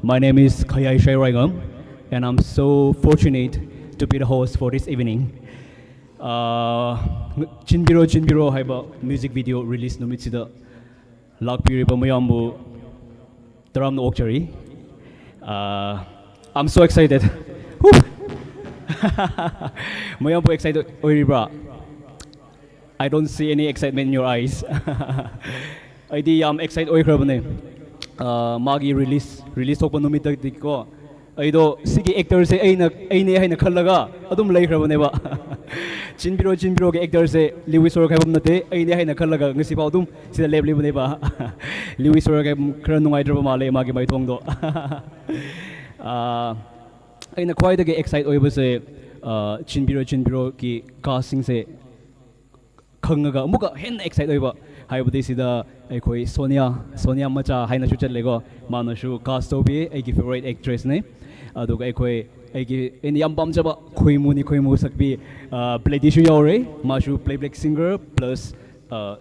My name is Khayai Shairaigam, and I'm so fortunate to be the host for this evening. Chinbiro Chinbiro haiba music video release numitida lakpiriba mayambu taramna okchari. I'm so excited. Mayambu excited oiribra. I don't see any excitement in your eyes. I'm excited oikrabane. Magi release thokpa numita diko. Aido sigi actor se aina haina khallaga adum leikrabane ba. Chinbiro ge actor se Lewis Sorok haibam nate aina haina khallaga ngasi pau dum sida leblibane ba. Lewis Sorok khara nungai draba male magi mai thong do. Aina khwaidagi excite oibase Chinbiro ki casting se khangga amuka hen excite oiba haibudi sida akhoi Sonia macha haina chu chatlego manashu cast tobi aigi favorite actress ne aduga akhoi aigi in yam pamjaba khoimu sakbi play shu yaure mashu playback singer plus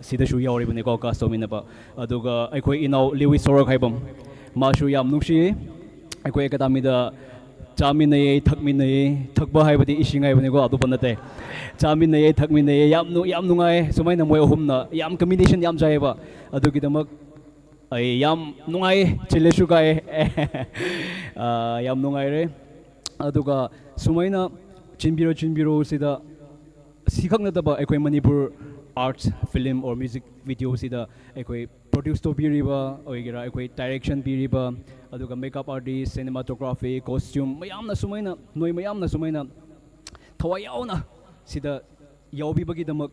sida shu yaure bane ko cast tomina ba aduga akhoi inau Lewis Sorok haibam mashu yam nungshi akhoi akadami da chaminai thakminai thakba haibadi isingai bane ko adu banate chaminai thakminai yam nungai sumaina moi ohumna yam combination yam jaiba adugi damak ai yam nungai chileshu kai yam nungai re aduga sumaina Chinbiro sida sikhakna daba ekoi Manipur arts film or music video sida ekoi produce to biriba oigira ekoi direction biriba aduga makeup artist cinematography costume mayamna sumaina noi mayamna sumaina thawai yauna sida yaubi bagi damak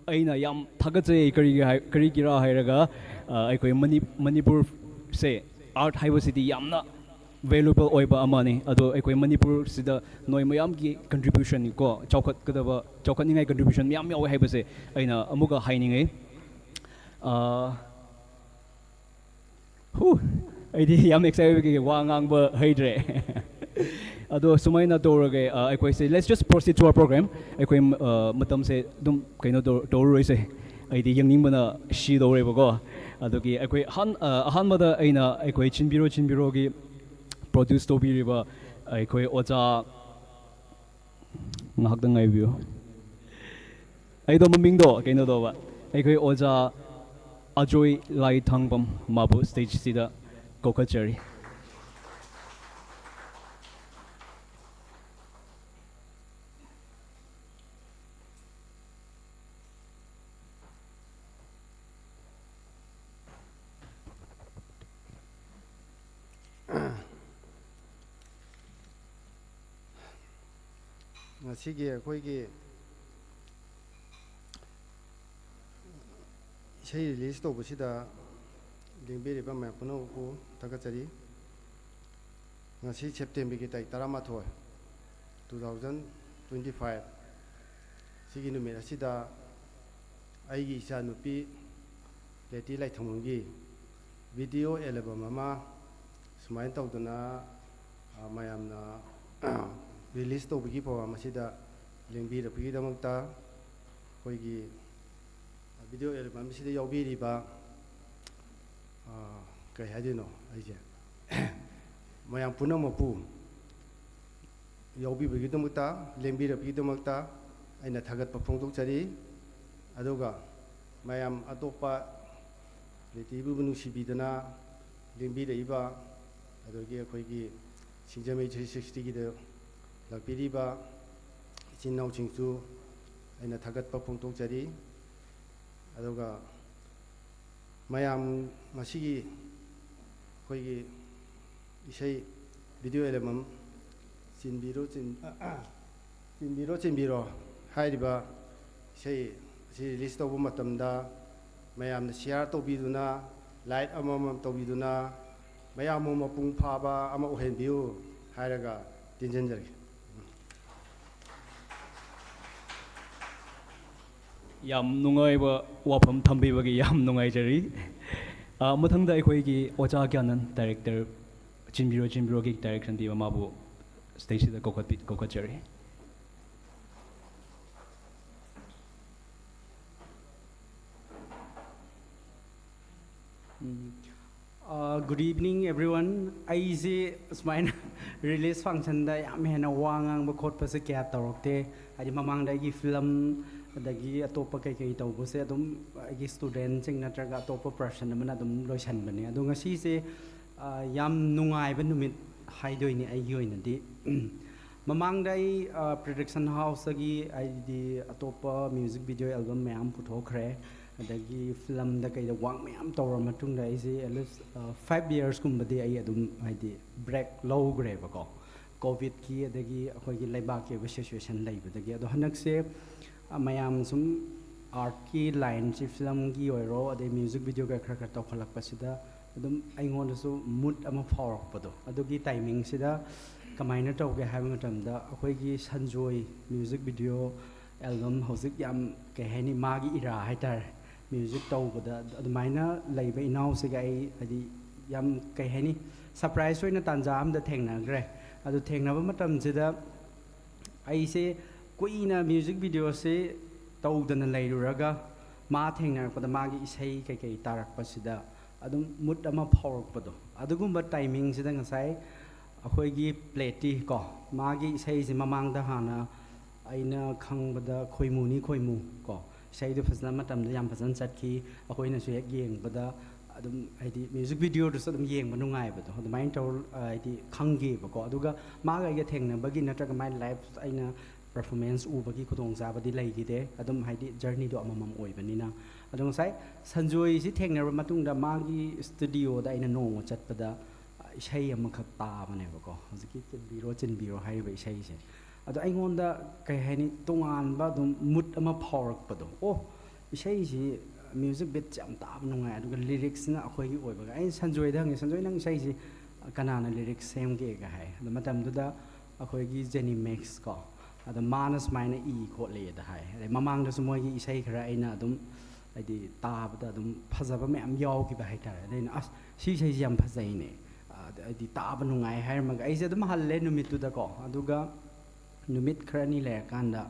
aina yam thagache kari gira hairaga ekoi Manipur se art haiba city yamna valuable oiba amani ado ekoi Manipur sida noi mayam ki contribution ko chaukat ningai contribution mayam yaw haiba se aina amuga hainingai aidi yam excited ki wa ngangba haidre ado sumaina dorage ekoi se let's just proceed to our program ekoi matam se dum kaino doroi se aidi yangning bana shi dore bago adogi ekoi han mada aina ekoi Chinbiro gi produce to biriba ekoi oja ngakdang ai view aido maming do kaino do ba ekoi oja Ajoy Lai Thangbam mabu stage sida kokachari ngasigi akhoi sei release to busida lingbiri ba ma puno ko takachari ngasi September ki tai 13 2025 sigi numit asida aigi isa nupi leti lai thamunggi video album ama sumain tawduna mayamna release to bigi pawa masida lingbiri bigi damakta koigi video album sida yaubiri ba kai hadino aije mayam punamopu yaubi bigi damakta lingbiri bigi damakta aina thagat pa phongdok chari aduga mayam atopa leti bu nusi bidana lingbiri iba adogi akoigi singjamei 360 gi de lakpiriba chinau chingchu aina thagat pa phongdok chari aduga mayam masigi koigi isai video album Chinbiro hairiba isai release to matamda mayam na share to biduna light amam to biduna mayam mo mapung phaba ama ohen biu hairaga tinjanjari yam nungai ba wapam thambi bagi yam nungai jari mathangda ekhoigi ocha gyanan director Chinbiro gi direction di mabu stage da kokachari Good evening, everyone. ꯑꯩꯁꯤ ꯁꯨꯃꯥꯏꯅ release ꯐꯪꯁꯟꯗ ꯌꯥꯝ ꯍꯦꯟꯅ ꯋꯥ ꯉꯥꯡꯕ ꯈꯣꯠꯄꯁꯦ ꯀꯌꯥ ꯇꯧꯔꯛꯇꯦ ꯍꯥꯏꯗꯤ ꯃꯃꯥꯡꯗ ꯑꯩꯒꯤ ꯐꯤꯂꯝ ꯑꯗꯒꯤ ꯑꯇꯣꯞꯄ ꯀꯩꯀꯩ ꯇꯧꯕꯁꯦ ꯑꯗꯨꯝ ꯑꯩꯒꯤ ꯁ꯭ꯇꯨꯗꯦꯟꯁꯤꯡ ꯅꯠꯇ꯭ꯔꯒ ꯑꯇꯣꯞꯄ ꯄꯔꯁꯟ ꯑꯃꯅ ꯑꯗꯨꯝ ꯂꯣꯏꯁꯤꯟꯕꯅꯦ ꯑꯗꯣ ꯉꯁꯤꯁꯦ ꯌꯥꯝ ꯅꯨꯡꯉꯥꯏꯕ ꯅꯨꯃꯤꯠ ꯍꯥꯏꯗꯣꯏꯅꯦ ꯑꯩꯒꯤ ꯑꯣꯏꯅꯗꯤ ꯃꯃꯥꯡꯗ ꯑꯩ ꯄ꯭ꯔꯣꯗꯛꯁꯟ ꯍꯥꯎꯁꯇꯒꯤ ꯍꯥꯏꯗꯤ ꯑꯇꯣꯞꯄ ꯃ꯭ꯌꯨꯖꯤꯛ ꯚꯤꯗꯤꯑꯣ ꯑꯦꯜꯕꯝ ꯃꯌꯥꯝ ꯄꯨꯊꯣꯛꯈ꯭ꯔꯦ ꯑꯗꯒꯤ ꯐꯤꯂꯝꯗ ꯀꯩꯗ ꯋꯥꯛ ꯃꯌꯥꯝ ꯇꯧꯔ ꯃꯇꯨꯡꯗ ꯑꯩꯁꯦ ꯑꯦꯠꯂꯤꯁ 5 yearsꯀꯨꯝꯕꯗꯤ ꯑꯩ ꯑꯗꯨꯝ ꯍꯥꯏꯗꯤ ꯕ꯭ꯔꯦꯛ ꯂꯧꯈ꯭ꯔꯦꯕꯀꯣ ꯀꯣꯚꯤꯗꯀꯤ ꯑꯗꯒꯤ ꯑꯩꯈꯣꯏꯒꯤ ꯂꯩꯕꯥꯛꯀꯤ ꯑꯣꯏꯕ ꯁꯤꯆꯨꯋꯦꯁꯟ ꯂꯩꯕꯗꯒꯤ ꯑꯗꯣ ꯍꯟꯗꯛꯁꯦ ꯃꯌꯥꯝ ꯁꯨꯝ ꯑꯥꯔꯠꯀꯤ ꯂꯥꯏꯟꯁꯤ ꯐꯤꯂꯝꯒꯤ ꯑꯣꯏꯔꯣ ꯑꯗꯩ ꯃ꯭ꯌꯨꯖꯤꯛ ꯚꯤꯗꯤꯑꯣꯒ ꯈꯔ ꯈꯔ ꯇꯧꯈꯠꯂꯛꯄꯁꯤꯗ ꯑꯗꯨꯝ ꯑꯩꯉꯣꯟꯗꯁꯨ ꯃꯨꯠ ꯑꯃ ꯐꯥꯎꯔꯛꯄꯗꯣ ꯑꯗꯨꯒꯤ ꯇꯥꯏꯃꯤꯡꯁꯤꯗ ꯀꯃꯥꯏꯅ ꯇꯧꯒꯦ ꯍꯥꯏꯕ ꯃꯇꯝꯗ ꯑꯩꯈꯣꯏꯒꯤ ꯁꯟꯖꯣꯏ ꯃ꯭ꯌꯨꯖꯤꯛ ꯚꯤꯗꯤꯑꯣ ꯑꯦꯜꯕꯝ ꯍꯧꯖꯤꯛ ꯌꯥꯝ ꯀꯩ ꯍꯥꯏꯅꯤ ꯃꯥꯒꯤ ꯏꯔꯥ ꯍꯥꯏꯇꯥꯔꯦ ꯃ꯭ꯌꯨꯖꯤꯛ ꯇꯧꯕꯗ ꯑꯗꯨꯃꯥꯏꯅ ꯂꯩꯕ ꯏꯅꯥꯎꯁꯤꯒ ꯑꯩ ꯍꯥꯏꯗꯤ ꯌꯥꯝ ꯀꯩ ꯍꯥꯏꯅꯤ ꯁꯔꯄ꯭ꯔꯥꯏꯖ ꯑꯣꯏꯅ ꯇꯥꯟꯖꯥ ꯑꯝꯗ ꯊꯦꯡꯅꯈ꯭ꯔꯦ ꯑꯗꯨ ꯊꯦꯡꯅꯕ ꯃꯇꯝꯁꯤꯗ ꯑꯩꯁꯦ ꯀꯨꯏꯅ ꯃ꯭ꯌꯨꯖꯤꯛ ꯚꯤꯗꯤꯑꯣꯁꯤ ꯇꯧꯗꯅ ꯂꯩꯔꯨꯔꯒ ꯃꯥ ꯊꯦꯡꯅꯔꯛꯄꯗ ꯃꯥꯒꯤ ꯏꯁꯩ ꯀꯩꯀꯩ ꯇꯥꯔꯛꯄꯁꯤꯗ ꯑꯗꯨꯝ ꯃꯨꯠ ꯑꯃ ꯐꯥꯎꯔꯛꯄꯗꯣ ꯑꯗꯨꯒꯨꯝꯕ ꯇꯥꯏꯃꯤꯡꯁꯤꯗ ꯉꯁꯥꯏ ꯑꯩꯈꯣꯏꯒꯤ ꯄ꯭ꯂꯦꯇꯤ ꯀꯣ ꯃꯥꯒꯤ ꯏꯁꯩꯁꯤ ꯃꯃꯥꯡꯗ ꯍꯥꯟꯅ ꯑꯩꯅ ꯈꯪꯕꯗ ꯈꯣꯏꯃꯨꯅꯤ ꯈꯣꯏꯃꯨ ꯀꯣ ꯏꯁꯩꯗꯣ ꯐꯖꯅ ꯃꯇꯝꯗ ꯌꯥꯝ ꯐꯖꯅ ꯆꯠꯈꯤ ꯑꯩꯈꯣꯏꯅꯁꯨ ꯍꯦꯛ ꯌꯦꯡꯕꯗ ꯑꯗꯨꯝ ꯍꯥꯏꯗꯤ ꯃ꯭ꯌꯨꯖꯤꯛ ꯚꯤꯗꯤꯑꯣꯗꯨꯁꯨ ꯑꯗꯨꯝ ꯌꯦꯡꯕ ꯅꯨꯡꯉꯥꯏꯕꯗꯣ ꯑꯗꯨꯃꯥꯏꯅ ꯇꯧꯔ ꯍꯥꯏꯗꯤ ꯈꯪꯈꯤꯕꯀꯣ ꯑꯗꯨꯒ ꯃꯥꯒ ꯑꯩꯒ ꯊꯦꯡꯅꯕꯒꯤ ꯅꯠꯇ꯭ꯔꯒ ꯃꯥꯏ ꯂꯥꯏꯐ ꯑꯩꯅ ꯄꯔꯐꯣꯔꯃꯦꯟꯁ ꯎꯕꯒꯤ ꯈꯨꯗꯣꯡꯆꯥꯕꯗꯤ ꯂꯩꯈꯤꯗꯦ ꯑꯗꯨꯝ ꯍꯥꯏꯗꯤ ꯖꯔꯅꯤꯗꯣ ꯑꯃꯃꯝ ꯑꯣꯏꯕꯅꯤꯅ ꯑꯗꯣ ꯉꯁꯥꯏ ꯁꯟꯖꯣꯏꯁꯤ ꯊꯦꯡꯅꯔꯕ ꯃꯇꯨꯡꯗ ꯃꯥꯒꯤ ꯁ꯭ꯇꯨꯗꯤꯑꯣꯗ ꯑꯩꯅ ꯅꯣꯡꯃ ꯆꯠꯄꯗ ꯏꯁꯩ ꯑꯃꯈꯛ ꯇꯥꯕꯅꯦꯕꯀꯣ ꯍꯧꯖꯤꯛꯀꯤ ꯆꯤꯟꯕꯤꯔꯣ ꯆꯤꯟꯕꯤꯔꯣ ꯍꯥꯏꯔꯤꯕ ꯏꯁꯩꯁꯦ ꯑꯗꯣ ꯑꯩꯉꯣꯟꯗ ꯀꯩ ꯍꯥꯏꯅꯤ ꯇꯣꯉꯥꯟꯕ ꯑꯗꯨꯝ ꯃꯨꯠ ꯑꯃ ꯐꯥꯎꯔꯛꯄꯗꯣ ꯑꯣ ꯏꯁꯩꯁꯤ ꯃ꯭ꯌꯨꯖꯤꯛ ꯕꯤꯠꯁꯦ ꯌꯥꯝ ꯇꯥꯕ ꯅꯨꯡꯉꯥꯏ ꯑꯗꯨꯒ ꯂꯤꯔꯤꯛꯁꯅ ꯑꯩꯈꯣꯏꯒꯤ ꯑꯣꯏꯕꯒ ꯑꯩꯅ ꯁꯟꯖꯣꯏꯗ ꯍꯪꯉꯦ ꯁꯟꯖꯣꯏ ꯅꯪ ꯏꯁꯩꯁꯤ ꯀꯅꯥꯅ ꯂꯤꯔꯤꯛꯁ ꯁꯦꯝꯒꯦꯒ ꯍꯥꯏ ꯑꯗꯣ ꯃꯇꯝꯗꯨꯗ ꯑꯩꯈꯣꯏꯒꯤ ꯖꯦꯅꯤꯃꯦꯛꯁ ꯀꯣ ꯑꯗꯣ ꯃꯥꯅ ꯁꯨꯃꯥꯏꯅ ꯈꯣꯠꯂꯦꯗ ꯍꯥꯏ ꯑꯗꯩ ꯃꯃꯥꯡꯗꯁꯨ ꯃꯣꯏꯒꯤ ꯏꯁꯩ ꯈꯔ ꯑꯩꯅ ꯑꯗꯨꯝ ꯍꯥꯏꯗꯤ ꯇꯥꯕꯗ ꯑꯗꯨꯝ ꯐꯖꯕ ꯃꯌꯥꯝ ꯌꯥꯎꯈꯤꯕ ꯍꯥꯏꯇꯥꯔꯦ ꯑꯗ ꯑꯩꯅ ꯑꯁ ꯁꯤ ꯏꯁꯩꯁꯤ ꯌꯥꯝ ꯐꯖꯩꯅꯦ ꯍꯥꯏꯗꯤ ꯇꯥꯕ ꯅꯨꯡꯉꯥꯏ ꯍꯥꯏꯔꯝꯃꯒ ꯑꯩꯁꯦ ꯑꯗꯨꯝ ꯍꯜꯂꯦ ꯅꯨꯃꯤꯠꯇꯨꯗꯀꯣ ꯑꯗꯨꯒ ꯅꯨꯃꯤꯠ ꯈꯔꯅꯤ ꯂꯩꯔꯀꯥꯟꯗ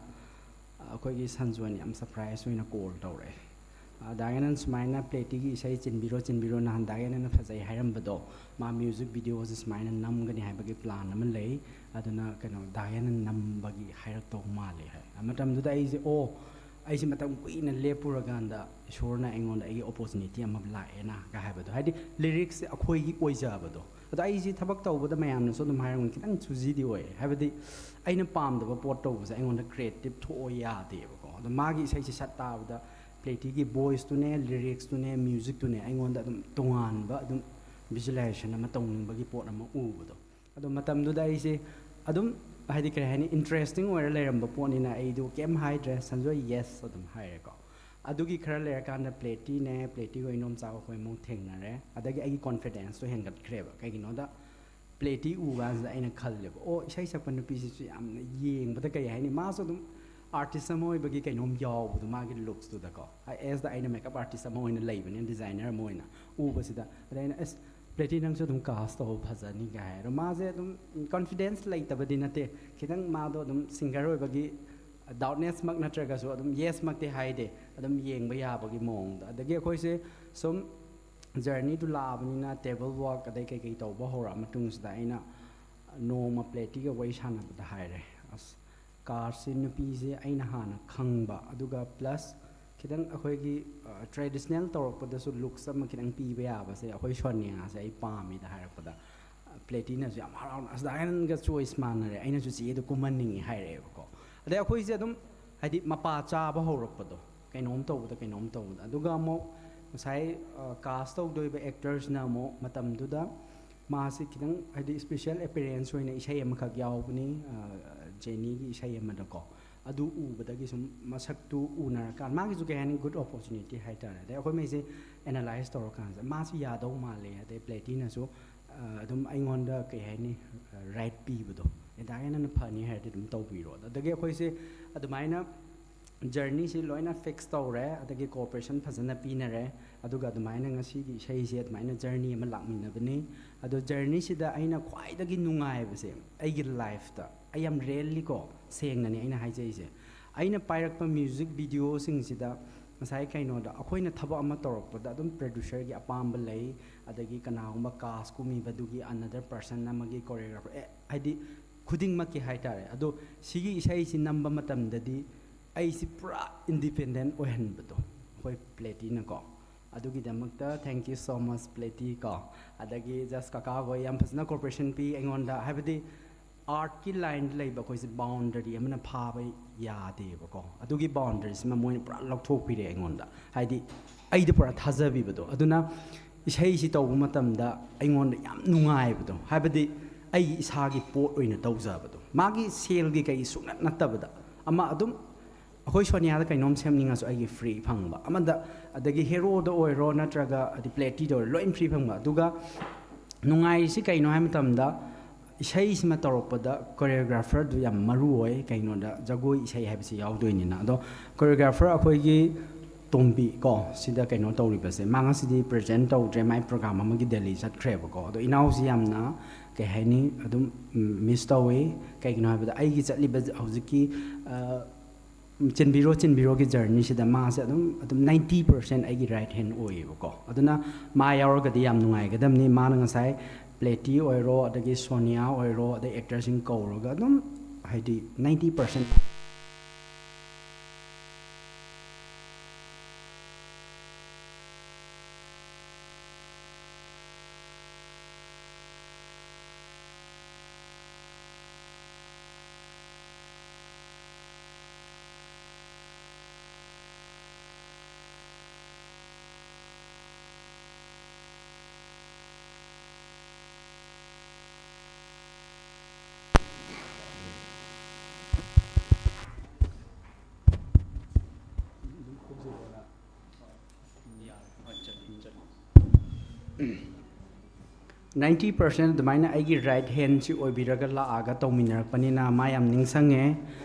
ꯑꯩꯈꯣꯏꯒꯤ ꯁꯟꯖꯣꯏꯅ ꯌꯥꯝ ꯁꯔꯄ꯭ꯔꯥꯏꯖ ꯑꯣꯏꯅ ꯀꯣꯜ ꯇꯧꯔꯛꯑꯦ ꯗꯥꯒꯦꯅꯟ ꯁꯨꯃꯥꯏꯅ ꯄ꯭ꯂꯦꯇꯤꯒꯤ ꯏꯁꯩ ꯆꯤꯟꯕꯤꯔꯣ ꯆꯤꯟꯕꯤꯔꯣ ꯅꯍꯥꯟ ꯗꯥꯒꯦꯅꯟꯅ ꯐꯖꯩ ꯍꯥꯏꯔꯝꯕꯗோ ꯃꯥ ꯃ꯭ꯌꯨꯖꯤꯛ ꯚꯤꯗꯤꯑꯣꯁꯦ ꯁꯨꯃꯥꯏꯅ ꯅꯝꯒꯅꯤ ꯍꯥꯏꯕꯒꯤ ꯄ꯭ꯂꯥꯟ ꯑꯃ ꯂꯩ ꯑꯗꯨꯅ ꯀꯩꯅꯣ ꯗꯥꯒꯦꯅꯟ ꯅꯝꯕꯒꯤ ꯍꯥꯏꯔꯛꯇꯧ ꯃꯥꯜꯂꯦ ꯍꯥꯏ ꯃꯇꯝꯗꯨꯗ ꯑꯩꯁꯦ ꯑꯩꯁꯦ ꯃꯇꯝ ꯀꯨꯏꯅ ꯂꯦꯞꯄꯨꯔꯀꯥꯟꯗ ꯏꯁꯣꯔꯅ ꯑꯩꯉꯣꯟꯗ ꯑꯩꯒꯤ ꯑꯣꯄꯣꯔꯆꯨꯅꯤꯇꯤ ꯑꯃ ꯂꯥꯛꯑꯦꯅ ꯍꯥꯏꯕꯗꯣ ꯍꯥꯏꯗꯤ ꯂꯤꯔꯤꯛꯁꯁꯦ ꯑꯩꯈꯣꯏꯒꯤ ꯑꯣꯏꯖꯕꯗꯣ ꯑꯗꯣ ꯑꯩꯁꯤ ꯊꯕꯛ ꯇꯧꯕꯗ ꯃꯌꯥꯝꯅꯁꯨ ꯑꯗꯨꯝ ꯍꯥꯏꯔꯝꯒꯅꯤ ꯈꯤꯇꯪ ꯆꯨꯖꯤꯗꯤ ꯑꯣꯏ ꯍꯥꯏꯕꯗꯤ ꯑꯩꯅ ꯄꯥꯝꯗꯕ ꯄꯣꯠ ꯇꯧꯕꯁꯦ ꯑꯩꯉꯣꯟꯗ ꯀ꯭ರಿಯꯦꯇꯤቭ ꯊꯣꯛꯑꯣ ꯌꯥꯗꯦꯕꯀꯣ ꯑꯗꯣ ꯃꯥꯒꯤ ꯏꯁꯩꯁꯦ ꯁꯠ ꯇꯥꯕꯗ ꯄ꯭ꯂꯦꯇꯤꯒꯤ ꯚꯣꯏꯁꯇꯨꯅꯦ ꯂꯤꯔꯤꯛꯁꯇꯨꯅꯦ ꯃ꯭ꯌꯨꯖꯤꯛꯇꯨꯅꯦ ꯑꯩꯉꯣꯟꯗ ꯑꯗꯨꯝ ꯇꯣꯉꯥꯟꯕ ꯑꯗꯨꯝ ꯚꯤꯖꯨꯋꯦꯂꯥꯏꯖꯦꯁꯟ ꯑꯃ ꯇꯧꯅꯤꯡꯕꯒꯤ ꯄꯣꯠ ꯑꯃ ꯎꯕꯗꯣ ꯑꯗꯣ ꯃꯇꯝꯗꯨꯗ ꯑꯩꯁꯦ ꯑꯗꯨꯝ ꯍꯥꯏꯗꯤ ꯀꯔꯤ ꯍꯥꯏꯅꯤ ꯏꯟꯇꯔꯦꯁꯇꯤꯡ ꯑꯣꯏꯔ ꯂꯩꯔꯝꯕ ꯄꯣꯠꯅꯤꯅ ꯑꯩꯗꯣ ꯀꯩꯝ ꯍꯥꯏꯗ꯭ꯔꯦ ꯁꯟꯖꯣꯏ ꯌꯦꯁ ꯑꯗꯨꯝ ꯍꯥꯏꯔꯦꯀꯣ ꯑꯗꯨꯒꯤ ꯈꯔ ꯂꯩꯔꯀꯥꯟꯗ ꯄ꯭ꯂꯦꯇꯤꯒ ꯏꯅꯣꯝꯆꯥꯒ ꯑꯩꯈꯣꯏ ꯑꯃꯨꯛ ꯊꯦꯡꯅꯔꯦ ꯑꯗꯒꯤ ꯑꯩꯒꯤ ꯀꯣꯟꯐꯤꯗꯦꯟꯁꯇꯣ ꯍꯦꯟꯒꯠꯈ꯭ꯔꯦꯕ ꯀꯩꯒꯤꯅꯣꯗ ꯄ꯭ꯂꯦꯇꯤ ꯎ ꯀꯥꯟꯁꯤꯗ ꯑꯩꯅ ꯈꯜꯂꯦꯕ ꯏꯁꯩ ꯁꯛꯄ ꯅꯨꯄꯤꯁꯤꯁꯨ ꯌꯥꯝꯅ ꯌꯦꯡꯕꯗ ꯀꯩ ꯍꯥꯏꯅꯤ ꯃꯥꯁꯨ ꯑꯗꯨꯝ ꯑꯥꯔꯇꯤꯁ ꯑꯃ ꯑꯣꯏꯕꯒꯤ ꯀꯩꯅꯣꯝ ꯌꯥꯎꯕꯗꯣ ꯃꯥꯒꯤ ꯂꯨꯛꯁꯇꯨꯗꯀꯣ ꯑꯦꯁꯗ ꯑꯩꯅ ꯃꯦꯀꯞ ꯑꯥꯔꯇꯤꯁ ꯑꯃ ꯑꯣꯏꯅ ꯂꯩꯕꯅꯤꯅ ꯗꯤꯖꯥꯏꯅꯔ ꯑꯃ ꯑꯣꯏꯅ ꯎꯕꯁꯤꯗ ꯑꯗ ꯑꯩꯅ ꯄ꯭ꯂꯦꯇꯤ ꯅꯪꯁꯨ ꯑꯗꯨꯝ ꯀꯥꯁ ꯇꯧꯕ ꯐꯖꯅꯤ ꯀꯥꯏ ꯍꯥꯏꯔꯣ ꯃꯥꯁꯦ ꯑꯗꯨꯝ ꯀꯣꯟꯐꯤꯗꯦꯟꯁ ꯂꯩꯇꯕꯗꯤ ꯅꯠꯇꯦ ꯈꯤꯇꯪ ꯃꯥꯗꯣ ꯑꯗꯨꯝ ꯁꯤꯡꯒꯔ ꯑꯣꯏꯕꯒꯤ ꯗꯥꯎꯠꯅꯦꯁꯃꯛ ꯅꯠꯇ꯭ꯔꯒꯁꯨ ꯑꯗꯨꯝ ꯌꯦꯁꯃꯛꯇꯤ ꯍꯥꯏꯗꯦ ꯑꯗꯨꯝ ꯌꯦꯡꯕ ꯌꯥꯕꯒꯤ ꯃꯑꯣꯡꯗ ꯑꯗꯒꯤ ꯑꯩꯈꯣꯏꯁꯦ ꯁꯨꯝ ꯖꯔꯅꯤꯗꯨ ꯂꯥꯛꯑꯕꯅꯤꯅ ꯇꯦꯕꯜ ꯋꯥꯛ ꯑꯗꯩ ꯀꯩꯀꯩ ꯇꯧꯕ ꯍꯧꯔꯛꯑ ꯃꯇꯨꯡꯁꯤꯗ ꯑꯩꯅ ꯅꯣꯡꯃ ꯄ꯭ꯂꯦꯇꯤꯒ ꯋꯥꯔꯤ ꯁꯥꯟꯅꯕꯗ ꯍꯥꯏꯔꯦ ꯀꯥꯔꯁꯤ ꯅꯨꯄꯤꯁꯦ ꯑꯩꯅ ꯍꯥꯟꯅ ꯈꯪꯕ ꯑꯗꯨꯒ ꯄ꯭ꯂꯁ ꯈꯤꯇꯪ ꯑꯩꯈꯣꯏꯒꯤ ꯇ꯭ꯔꯦꯗꯤꯁꯅꯦꯜ ꯇꯧꯔꯛꯄꯗꯁꯨ ꯂꯨꯛꯁ ꯑꯃ ꯈꯤꯇꯪ ꯄꯤꯕ ꯌꯥꯕꯁꯦ ꯑꯩꯈꯣꯏ ꯁꯣꯅꯤꯌꯥꯁꯦ ꯑꯩ ꯄꯥꯝꯃꯤꯗ ꯍꯥꯏꯔꯛꯄꯗ ꯄ꯭ꯂꯦꯇꯤꯅꯁꯨ ꯌꯥꯝ ꯍꯔꯥꯎꯅ ꯗꯥꯒꯦꯅꯟꯒ ꯆꯣꯏꯁ ꯃꯥꯟꯅꯔꯦ ꯑꯩꯅꯁꯨ ꯆꯦꯗꯣ ꯀꯨꯝꯍꯟꯅꯤꯡꯉꯤ ꯍꯥꯏꯔꯛꯑꯦꯕꯀꯣ ꯑꯗꯩ ꯑꯩꯈꯣꯏꯁꯦ ꯑꯗꯨꯝ ꯍꯥꯏꯗꯤ ꯃꯄꯥ ꯆꯥꯕ ꯍꯧꯔꯛꯄꯗꯣ ꯀꯩꯅꯣꯝ ꯇꯧꯕꯗ ꯑꯗꯨꯒ ꯑꯃꯨꯛ ꯉꯁꯥꯏ ꯀꯥꯁ ꯇꯧꯗꯣꯏꯕ ꯑꯦꯛꯇꯔꯁꯤꯅ ꯑꯃꯨꯛ ꯃꯇꯝꯗꯨꯗ ꯃꯥꯁꯤ ꯈꯤꯇꯪ ꯍꯥꯏꯗꯤ ꯏꯁꯄꯤꯁꯦꯜ ꯑꯦꯄꯤꯌꯔꯦꯟꯁ ꯑꯣꯏꯅ ꯏꯁꯩ ꯑꯃꯈꯛ ꯌꯥꯎꯕꯅꯤ ꯖꯦꯅꯤꯒꯤ ꯏꯁꯩ ꯑꯃꯗꯀꯣ ꯑꯗꯨ ꯎꯕꯗꯒꯤ ꯁꯨꯝ ꯃꯁꯛꯇꯨ ꯎꯅꯔꯀꯥꯟꯗ ꯃꯥꯒꯤꯁꯨ ꯀꯩ ꯍꯥꯏꯅꯤ ꯒꯨꯗ ꯑꯣꯄꯣꯔꯆꯨꯅꯤꯇꯤ ꯍꯥꯏꯇꯥꯔꯦ ꯑꯗꯩ ꯑꯩꯈꯣꯏ ꯃꯩꯁꯦ ꯑꯦꯅꯥꯂꯥꯏꯁ ꯇꯧꯔꯀꯥꯟꯁꯤꯗ ꯃꯥꯁꯤ ꯌꯥꯗꯧ ꯃꯥꯜꯂꯦ ꯑꯗꯩ ꯄ꯭ꯂꯦꯇꯤꯅꯁꯨ ꯑꯗꯨꯝ ꯑꯩꯉꯣꯟꯗ ꯀꯩ ꯍꯥꯏꯅꯤ ꯔꯥꯏꯠ ꯄꯤꯕꯗꯣ ꯗꯥꯒꯦꯅꯟꯅ ꯐꯅꯤ ꯍꯥꯏꯔꯗꯤ ꯑꯗꯨꯝ ꯇꯧꯕꯤꯔꯣ ꯑꯗꯒꯤ ꯑꯩꯈꯣꯏꯁꯦ ꯑꯗꯨꯃꯥꯏꯅ ꯖꯔꯅꯤꯁꯤ ꯂꯣꯏꯅ ꯐꯤꯛꯁ ꯇꯧꯔꯦ ꯑꯗꯒꯤ ꯀooperation ꯐꯖꯅ ꯄꯤꯅꯔꯦ ꯑꯗꯨꯒ ꯑꯗꯨꯃꯥꯏꯅ ꯉꯁꯤꯒꯤ ꯏꯁꯩꯁꯦ ꯑꯗꯨꯃꯥꯏꯅ ꯖꯔꯅꯤ ꯑꯃ ꯂꯥꯛꯃꯤꯟꯅꯕꯅꯤ ꯑꯗꯣ ꯖꯔꯅꯤꯁꯤda ꯑꯩꯅ ꯈ꯭ꯋꯥꯏꯗꯒꯤ ꯅꯨꯡꯉꯥꯏꯕꯁꯦ ꯑꯩꯒꯤ ꯂꯥꯏꯐꯇ ꯑꯩ ꯌꯥꯝ ꯔꯦꯜꯂꯤꯀꯣ ꯁꯦꯡꯅꯅꯤ ꯑꯩꯅ ꯍꯥꯏꯖꯩꯁꯦ ꯑꯩꯅ ꯄꯥꯏꯔꯛꯄ music ꯚꯤꯗꯤꯑꯣꯁꯤꯡꯁꯤꯗ masai kainoda akoina thaba ama torokpada adum producer gi apamba lei adagi kanagumba cast ku mi badugi another person namagi choreographer haidi khuding ma ki haitare ado sigi isai si namba matam dadi ai si pura independent ohen bado hoi pleti na ko adugi damakta thank you so much pleti ko adagi just kaka go yam phasna corporation pi engonda habidi art ki line lei ba koi se boundary amana pha ba ya de ba ko adugi boundaries ma moi pura lok thok pi re engonda haidi ai de pura thaja bi bado aduna isai si taw matam da engonda yam nungai bado habidi ai isagi pot oina tawja bado magi sale gi kai sunat natabada ama adum akhoi sonia da kainom semninga so ai free phangba amada adagi hero do oiro natraga adi pleti do loin free phangba duga nungai si kaino ham tamda isai sima torokpada choreographer du yam maru oi kaino da jagoi isai habisi yaudoi ni na do choreographer akhoi gi tombi ko sida kaino tawri base manga sidi present taw dre my program amagi delhi chat khreba ko do inau si yamna ke haini adum miss tawi kaino habida ai gi chatli ba hojiki chinbiro ki journey sida ma se adum 90% ai gi right hand oi ko aduna ma yaroga di yam nungai gadam ni ma nga sai pleti oiro adagi sonia oiro the actors in ko roga adum haidi 90% ninety percent dumaina aigi right hand si oibiraga la aga tawminarakpanina mayam ningsange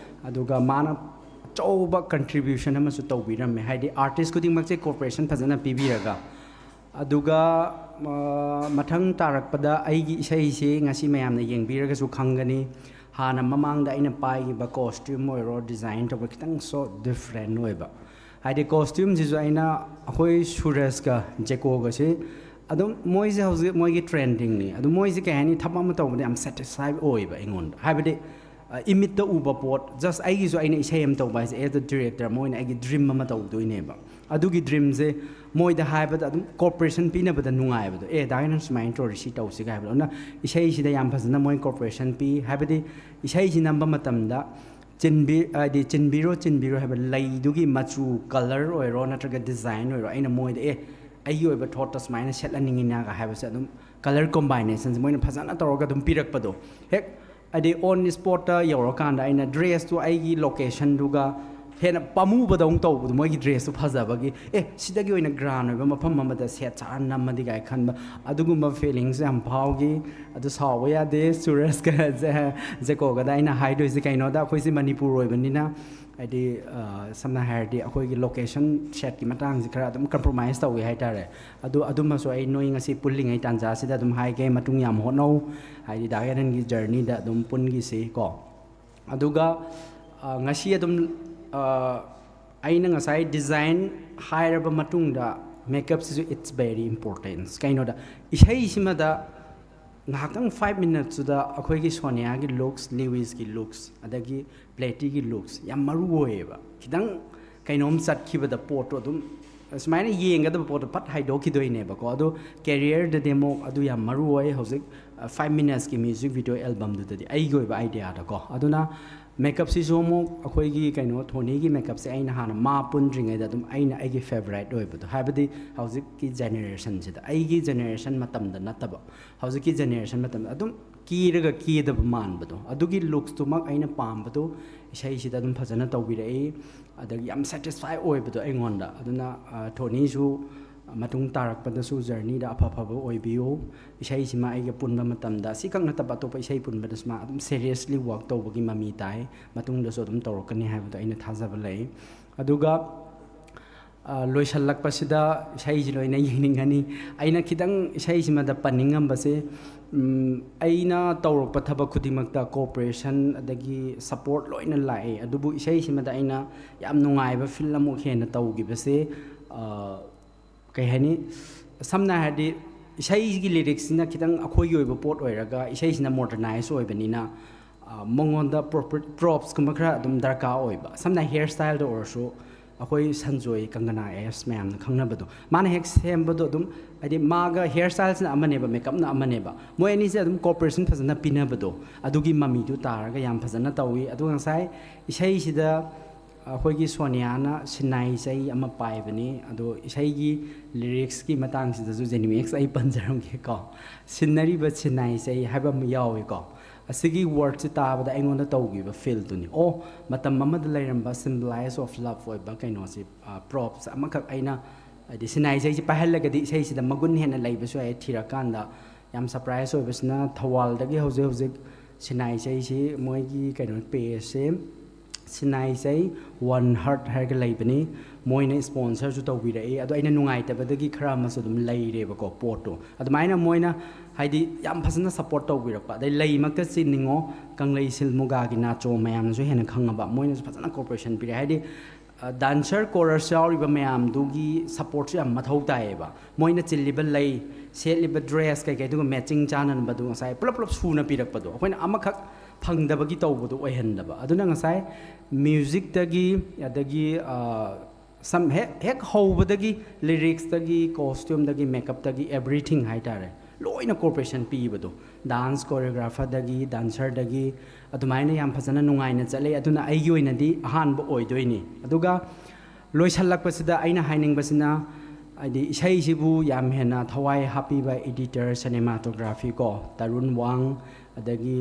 aduga mana chauba contribution amasu tawbirame haidi artist kuding makse corporation phajana pibiraga aduga mathang tarakpada aigi isai se ngasi mayamna yengbiraga su khangani hana mamangda aina paigiba costume oiro design to kitang so different oiba haidi costume jisu aina akhoi suraj ka jeko ga se adum moise house moige trending ni adum moise ka hani thapa ma taw am satisfied oiba ingon habide imit the uba pot just ai gi so aina isai am taw ba as the director moina ai gi dream ma taw doine ba adugi dream je moida haibad adum corporation pina bada nungai bado daina smain to ri taw si ga ba na isai si da yam phasna moi corporation pi habide isai si namba matam da chinbiro haba lai dugi machu color oiro natraga design oiro aina moida ayo ba thought smaina setlaning ina ga haba se adum color combinations moina phajana toroga dum pirak pado hek ade on spot ta yorokanda aina dress to aigi location duga hena pamu badong taw bu moigi dress to phajabagi sidagi oina grand oiba mafam amada set char namadi gai khanba adugumba feelings am phawgi adu sawa ya de suraj ka je ko ga aina haido is kaino da khoi si manipur oibanina adi samna hairdi akhoi gi location set ki matang ji khara adum compromise tawi haitare adum so ai noi ngasi pulling ai tanja sida adum hai ge matung yam hono haidi dagan gi journey da adum pun gi se ko aduga ngasi adum aina ngasai design hire ba matung da makeup is it's very important kaino da isai sima da ngakang 5 minutes da akhoi gi sonia gi looks lewis gi looks adagi pleti gi looks yam maru oeba kidang kainom sat khiba da pot adum smaina yenga da pot pat haido ki doine ba ko adu career da demo adu yam maru oi hojik 5 minutes ki music video album du da ai goi ba idea da ko aduna makeup si zomo akhoi gi kaino thoni gi makeup se aina hana ma pundring ai da dum aina ai gi favorite oi ba habadi hojik ki generation se da ai gi generation matam da nataba hojik ki generation matam adum kiraga kida man bado adugi looks to mak aina pam bado isai sida dum phajana tawbirei adagi am satisfy oi bado engonda aduna thoni su matung tarak pada su journey da apha phaba oi bio isai sima ai ga punba matam da sikang nata bato pa isai punba da sma adum seriously work tawbagi mami tai matung da so dum tawrokani ha bado aina thajaba lei aduga loisallak pasida isai ji loina yiningani aina kidang isai sima da paningam base ꯑꯩꯅ ꯇꯧꯔꯛꯄ ꯊꯕꯛ ꯈꯨꯗꯤꯡꯃꯛꯇ ꯀooperation ꯑꯗꯒꯤ support ꯂꯣꯏꯅ ꯂꯥꯛꯑꯦ ꯑꯗꯨꯕꯨ ꯏꯁꯩꯁꯤꯃꯗ ꯑꯩꯅ ꯌꯥꯝ ꯅꯨꯡꯉꯥꯏꯕ ꯐꯤꯜ ꯑꯃꯨꯛ ꯍꯦꯟꯅ ꯇꯧꯈꯤꯕꯁꯦ ꯀꯩ ꯍꯥꯏꯅꯤ ꯁꯝꯅ ꯍꯥꯏꯔꯗꯤ ꯏꯁꯩꯒꯤ ꯂꯤꯔꯤꯛꯁꯤꯅ ꯈꯤꯇꯪ ꯑꯩꯈꯣꯏꯒꯤ ꯑꯣꯏꯕ ꯄꯣꯠ ꯑꯣꯏꯔꯒ ꯏꯁꯩꯁꯤꯅ ꯃꯣꯗꯔꯅꯥꯏꯖ ꯑꯣꯏꯕꯅꯤꯅ ꯃꯉꯣꯟꯗ ꯄ꯭ꯔꯣꯞꯁꯀꯨꯝꯕ ꯈꯔ ꯑꯗꯨꯝ ꯗꯔꯀꯥꯔ ꯑꯣꯏꯕ ꯁꯝꯅ ꯍꯦꯌꯔ ꯁ꯭ꯇꯥꯏꯜꯗ ꯑꯣꯏꯔꯁꯨ ꯑꯩꯈꯣꯏ ꯁꯟꯖꯣꯏ ꯀꯪꯒꯅꯥ ꯑꯦꯁ ꯃꯌꯥꯝꯅ ꯈꯪꯅꯕꯗꯣ ꯃꯥꯅ ꯍꯦꯛ ꯁꯦꯝꯕꯗꯣ ꯑꯗꯨꯝ ꯍꯥꯏꯗꯤ ꯃꯥꯒ ꯍꯦꯌꯔ ꯁ꯭ꯇꯥꯏꯜꯁꯤꯅ ꯑꯃꯅꯦꯕ ꯃꯦꯀꯞꯅ ꯑꯃꯅꯦꯕ ꯃꯣꯏ ꯑꯅꯤꯁꯦ ꯑꯗꯨꯝ ꯀooperation ꯐꯖꯅ ꯄꯤꯅꯕꯗꯣ ꯑꯗꯨꯒꯤ ꯃꯃꯤꯗꯨ ꯇꯥꯔꯒ ꯌꯥꯝ ꯐꯖꯅ ꯇꯧꯏ ꯑꯗꯨꯒ ꯉꯁꯥꯏ ꯏꯁꯩꯁꯤꯗ ꯑꯩꯈꯣꯏꯒꯤ ꯁꯣꯅꯤꯌꯥꯅ ꯁꯤꯟꯅꯥꯏ ꯏꯁꯩ ꯑꯃ ꯄꯥꯏꯕꯅꯤ ꯑꯗꯣ ꯏꯁꯩꯒꯤ ꯂꯤꯔꯤꯛꯁꯀꯤ ꯃꯇꯥꯡꯁꯤꯗꯁꯨ ꯖꯦꯅꯤꯃꯦꯛꯁ ꯑꯩ ꯄꯟꯖꯔꯝꯒꯦꯀꯣ ꯁꯤꯟꯅꯔꯤꯕ ꯁꯤꯟꯅꯥꯏ ꯏꯁꯩ ꯍꯥꯏꯕ ꯑꯃ ꯌꯥꯎꯏꯀꯣ ꯑꯁꯤꯒꯤ ꯋꯥꯔꯗꯁꯤ ꯇꯥꯕꯗ ꯑꯩꯉꯣꯟꯗ ꯇꯧꯈꯤꯕ ꯐꯤꯜꯗꯨꯅꯤ ꯑꯣ ꯃꯇꯝ ꯑꯃꯗ ꯂꯩꯔꯝꯕ ꯁꯤꯝꯕꯂꯥꯏꯖ ꯑꯣꯐ ꯂꯚ ꯑꯣꯏꯕ ꯀꯩꯅꯣꯁꯤ ꯄ꯭ꯔꯣꯞꯁ ꯑꯃꯈꯛ ꯑꯩꯅ ꯍꯥꯏꯗꯤ ꯁꯤꯟꯅꯥꯏ ꯏꯁꯩꯁꯤ ꯄꯥꯏꯍꯜꯂꯒꯗꯤ ꯏꯁꯩꯁꯤꯗ ꯃꯒꯨꯟ ꯍꯦꯟꯅ ꯂꯩꯕꯁꯨ ꯌꯥꯏ ꯊꯤꯔꯀꯥꯟꯗ ꯌꯥꯝ ꯁꯔꯄ꯭ꯔꯥꯏꯖ ꯑꯣꯏꯕꯁꯤꯅ ꯊꯧꯕꯥꯜꯗꯒꯤ ꯍꯧꯖꯤꯛ ꯁꯤꯟꯅꯥꯏ ꯏꯁꯩꯁꯤ ꯃꯣꯏꯒꯤ ꯀꯩꯅꯣ ꯄꯦꯖꯁꯦ ꯁꯤꯟꯅꯥꯏ ꯏꯁꯩ ꯋꯥꯟ ꯍꯥꯔꯠ ꯍꯥꯏꯔꯒ ꯂꯩꯕꯅꯤ ꯃꯣꯏꯅ ꯁ꯭ꯄꯣꯟꯁꯔꯁꯨ ꯇꯧꯕꯤꯔꯛꯏ ꯑꯗꯣ ꯑꯩꯅ ꯅꯨꯡꯉꯥꯏꯇꯕꯗꯒꯤ ꯈꯔ ꯑꯃꯁꯨ ꯑꯗꯨꯝ ꯂꯩꯔꯦꯕꯀꯣ ꯄꯣꯠꯇꯣ ꯑꯗꯨꯃꯥꯏꯅ ꯃꯣꯏꯅ ꯍꯥꯏꯗꯤ ꯌꯥꯝ ꯐꯖꯅ ꯁꯞꯄꯣꯔꯠ ꯇꯧꯕꯤꯔꯛꯄ ꯑꯗꯩ ꯂꯩꯃꯛꯇ ꯆꯤꯟꯅꯤꯡꯉꯣ ꯀꯪꯂꯩ ꯁꯤꯜꯃꯨꯒꯥꯒꯤ ꯅꯥꯆꯣ ꯃꯌꯥꯝꯅꯁꯨ ꯍꯦꯟꯅ ꯈꯪꯉꯕ ꯃꯣꯏꯅꯁꯨ ꯐꯖꯅ ꯀooperation ꯄꯤꯔꯛꯑꯦ ꯍꯥꯏꯗꯤ ꯗꯥꯟꯁꯔ ꯀꯣꯔꯁ ꯌꯥꯎꯔꯤꯕ ꯃꯌꯥꯝꯗꯨꯒꯤ ꯁꯞꯄꯣꯔꯠꯁꯨ ꯌꯥꯝ ꯃꯊꯧ ꯇꯥꯏꯌꯦꯕ ꯃꯣꯏꯅ ꯆꯤꯜꯂꯤꯕ ꯂꯩ ꯁꯦꯠꯂꯤꯕ ꯗ꯭ꯔꯦꯁ ꯀꯩꯀꯩꯗꯨꯒ ꯃꯦꯠꯆꯤꯡ ꯆꯥꯅꯅꯕꯗꯨ ꯉꯁꯥꯏ ꯄꯨꯂꯞ ꯄꯨꯂꯞ ꯁꯨꯅ ꯄꯤꯔꯛꯄꯗꯣ ꯑꯩꯈꯣꯏꯅ ꯑꯃꯈꯛ ꯐꯪꯗꯕꯒꯤ ꯇꯧꯕꯗꯣ ꯑꯣꯏꯍꯟꯗꯕ ꯑꯗꯨꯅ ꯉꯁꯥꯏ ꯃ꯭ꯌꯨꯖꯤꯛꯇꯒꯤ ꯑꯗꯒꯤ ꯍꯦꯛ ꯍꯧꯕꯗꯒꯤ ꯂꯤꯔꯤꯛꯁꯇꯒꯤ ꯀꯣꯁꯇ꯭ꯌꯨꯝꯗꯒꯤ ꯃꯦꯀꯞꯇꯒꯤ ꯑꯦꯕ꯭ꯔꯤꯊꯤꯡ ꯍꯥꯏꯇꯥꯔꯦ ꯂꯣꯏꯅ ꯀooperation ꯄꯤꯕꯗꯣ ꯗꯥꯟꯁ ꯀꯣꯔꯤꯌꯣꯒ꯭ꯔꯥꯐꯔꯗꯒꯤ ꯗꯥꯟꯁꯔꯗꯒꯤ ꯑꯗꯨꯃꯥꯏꯅ ꯌꯥꯝ ꯐꯖꯅ ꯅꯨꯡꯉꯥꯏꯅ ꯆꯠꯂꯦ ꯑꯗꯨꯅ ꯑꯩꯒꯤ ꯑꯣꯏꯅꯗꯤ ꯑꯍꯥꯟꯕ ꯑꯣꯏꯗꯣꯏꯅꯤ ꯑꯗꯨꯒ ꯂꯣꯏꯁꯤꯜꯂꯛꯄꯁꯤda ꯑꯩꯅ ꯍꯥꯏꯅꯤꯡꯕꯁꯤꯅ ꯍꯥꯏꯗꯤ ꯏꯁꯩꯁꯤꯕꯨ ꯌꯥꯝ ꯍꯦꯟꯅ ꯊꯋꯥꯏ ꯍꯥꯞꯄꯤꯕ ꯏꯗꯤꯇꯔ ꯁꯤꯅꯦꯃꯥꯇꯣꯒ꯭ꯔꯥꯐꯤ ꯀꯣ ꯇꯔꯨꯟ ꯋꯥꯡ ꯑꯗꯒꯤ